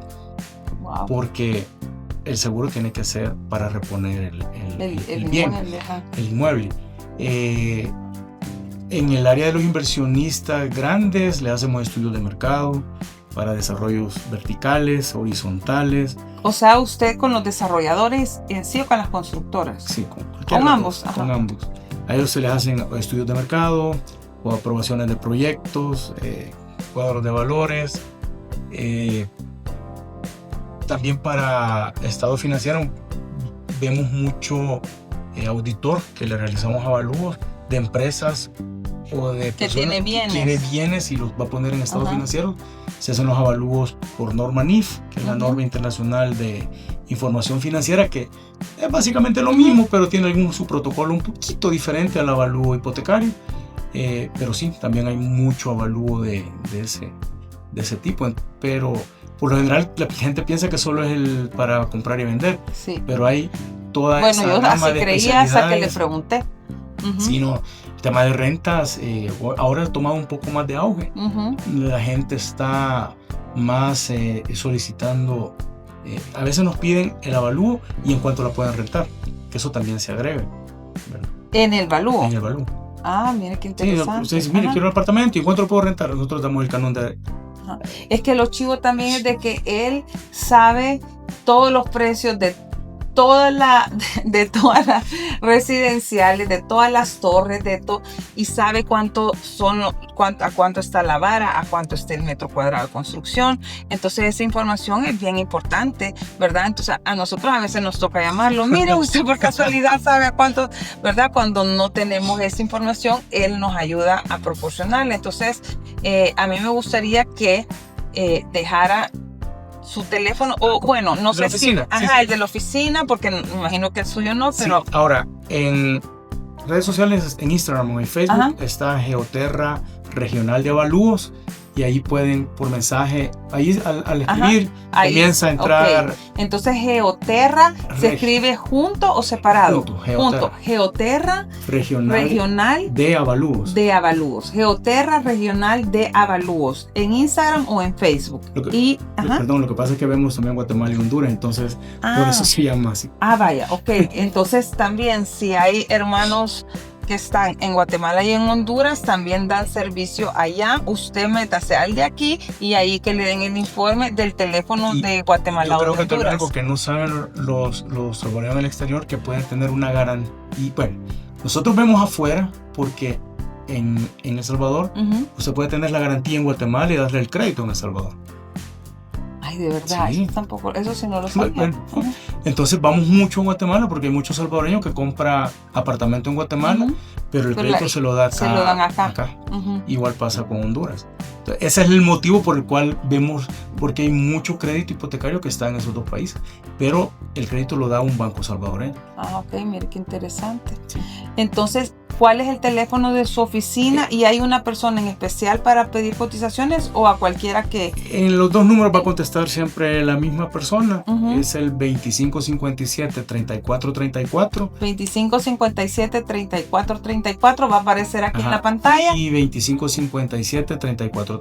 Wow. Porque el seguro tiene que ser para reponer el bien, el inmueble. En el área de los inversionistas grandes le hacemos estudios de mercado para desarrollos verticales, horizontales. O sea, usted con los desarrolladores en sí o con las constructoras. Sí, con ambos. Con ambos. A ellos se les hacen estudios de mercado o aprobaciones de proyectos, cuadros de valores. También para estado financiero vemos mucho auditor que le realizamos avalúos de empresas o de que personas tiene bienes y los va a poner en estado financiero. Se hacen los avalúos por norma NIF, que es la norma internacional de información financiera, que es básicamente lo mismo, pero tiene su protocolo un poquito diferente al avalúo hipotecario. Pero sí, también hay mucho avalúo de ese tipo, pero por lo general la gente piensa que solo es para comprar y vender, pero hay toda esa yo gama así de creía hasta que le pregunté. Sí, no, el tema de rentas ahora ha tomado un poco más de auge. La gente está más solicitando, a veces nos piden el avalúo y en cuanto la puedan rentar, que eso también se agregue, ¿verdad? ¿En el avalúo? En el avalúo. Ah, mire qué interesante. Sí, usted dice, mire, quiero un apartamento y en cuánto lo puedo rentar, nosotros damos el canon de... Es que lo chivo también es de que él sabe todos los precios de todas las residenciales, de todas las torres, y sabe a cuánto está la vara, a cuánto está el metro cuadrado de construcción. Entonces esa información es bien importante, ¿verdad? Entonces a nosotros a veces nos toca llamarlo. Mire, usted por casualidad sabe a cuánto, ¿verdad? Cuando no tenemos esa información, él nos ayuda a proporcionarla. Entonces a mí me gustaría que dejara su teléfono, o bueno, no sé si... el de la oficina, porque me imagino que el suyo no, pero... Sí. Ahora, en redes sociales, en Instagram o en Facebook, está Geoterra Regional de Avalúos, y ahí pueden, por mensaje, ahí al escribir, comienza a entrar... Okay. Entonces, Geoterra, ¿se escribe junto o separado? Junto. Geoterra Regional de Avalúos. Geoterra Regional de Avalúos. ¿En Instagram o en Facebook? Perdón, lo que pasa es que vemos también Guatemala y Honduras, entonces por eso se llama así. Vaya, ok. Entonces también si hay hermanos que están en Guatemala y en Honduras, también dan servicio allá. Usted métase al de aquí y ahí que le den el informe del teléfono de Guatemala o de Honduras. Yo creo que algo que no saben los salvadoreños del exterior, que pueden tener una garantía. Bueno, nosotros vemos afuera porque en El Salvador usted puede tener la garantía en Guatemala y darle el crédito en El Salvador. Ay, de verdad, sí. Eso sí no lo sabía. Entonces vamos mucho a Guatemala porque hay muchos salvadoreños que compran apartamento en Guatemala, pero el crédito se lo dan acá. Igual pasa con Honduras. Entonces, ese es el motivo por el cual vemos, porque hay mucho crédito hipotecario que está en esos dos países, pero el crédito lo da un banco salvadoreño. Ok, mire qué interesante. Sí. Entonces, ¿cuál es el teléfono de su oficina? ¿Y hay una persona en especial para pedir cotizaciones o a cualquiera que...? En los dos números va a contestar siempre la misma persona. Es el 2557-3434. 2557-3434 va a aparecer aquí en la pantalla. Y 2557-3433.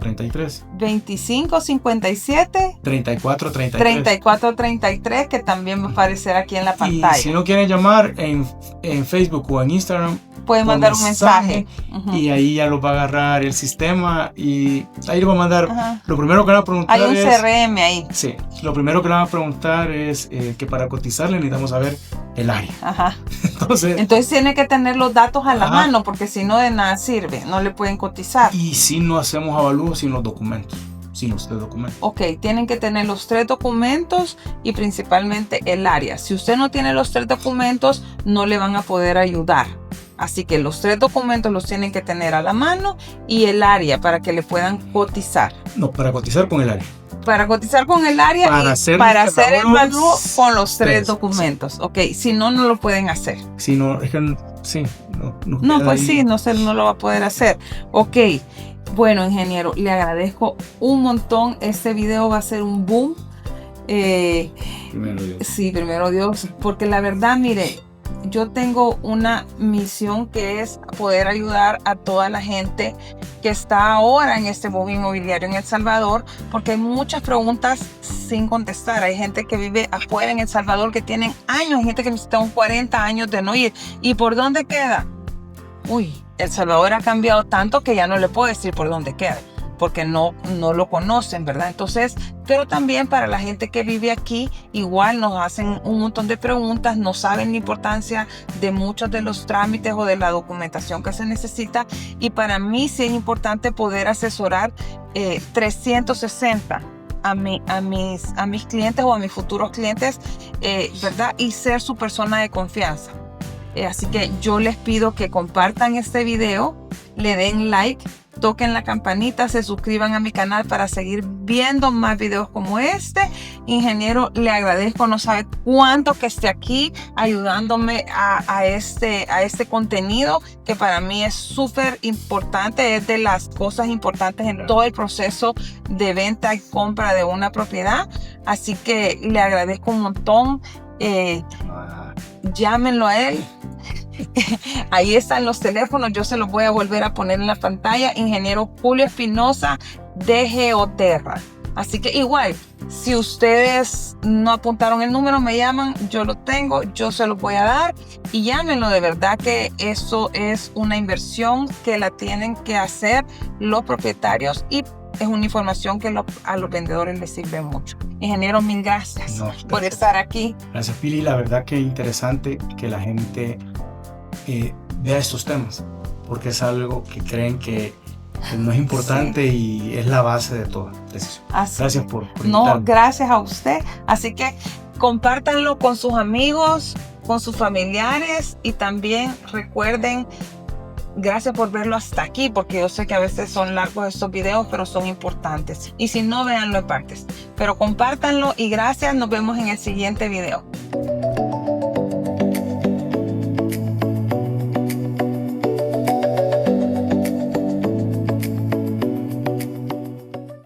2557-3433, que también va a aparecer aquí en la pantalla. Y si no quieren llamar en Facebook o en Instagram, pueden mandar un mensaje y ahí ya lo va a agarrar el sistema y ahí le va a mandar. Lo primero que le va a preguntar hay un CRM ahí. Sí, lo primero que le va a preguntar es que para cotizarle necesitamos saber el área. Entonces tiene que tener los datos a la mano, porque si no de nada sirve, no le pueden cotizar. Y si no hacemos avalúos sin los documentos. Sin los 3 documentos. Ok, tienen que tener los 3 documentos y principalmente el área. Si usted no tiene los 3 documentos, no le van a poder ayudar. Así que los 3 documentos los tienen que tener a la mano y el área para que le puedan cotizar. No, para cotizar con el área. Para cotizar con el área para y hacer, para hacer el valúo con los 3 sí, documentos. Sí. Ok, si no, no lo pueden hacer. Si no, es que sí. No, pues ahí. Sí, no lo va a poder hacer. Ok, bueno, ingeniero, le agradezco un montón. Este video va a ser un boom. Primero Dios. Sí, primero Dios, porque la verdad, mire, yo tengo una misión que es poder ayudar a toda la gente que está ahora en este boom inmobiliario en El Salvador, porque hay muchas preguntas sin contestar. Hay gente que vive afuera en El Salvador que tienen años, hay gente que necesita 40 años de no ir. ¿Y por dónde queda? Uy, El Salvador ha cambiado tanto que ya no le puedo decir por dónde queda, porque no lo conocen, ¿verdad? Entonces, pero también para la gente que vive aquí, igual nos hacen un montón de preguntas, no saben la importancia de muchos de los trámites o de la documentación que se necesita, y para mí sí es importante poder asesorar 360 a mis clientes o a mis futuros clientes, ¿verdad? Y ser su persona de confianza. Así que yo les pido que compartan este video, le den like, toquen la campanita, se suscriban a mi canal para seguir viendo más videos como este. Ingeniero, le agradezco, no sabe cuánto que esté aquí ayudándome a este contenido, que para mí es súper importante, es de las cosas importantes en todo el proceso de venta y compra de una propiedad. Así que le agradezco un montón. Llámenlo a él. Ahí están los teléfonos, yo se los voy a volver a poner en la pantalla. Ingeniero Julio Espinosa de Geoterra. Así que igual, si ustedes no apuntaron el número, me llaman, yo lo tengo, yo se lo voy a dar, y llámenlo. De verdad que eso es una inversión que la tienen que hacer los propietarios, y es una información que a los vendedores les sirve mucho. Ingeniero, mil gracias por estar aquí. Gracias, Pili. La verdad que es interesante que la gente vea estos temas, porque es algo que creen que no es importante, sí, y es la base de todo. Gracias por invitarme. No, gracias a usted. Así que compártanlo con sus amigos, con sus familiares, y también recuerden, gracias por verlo hasta aquí, porque yo sé que a veces son largos estos videos, pero son importantes. Y si no, véanlo en partes. Pero compártanlo y gracias. Nos vemos en el siguiente video.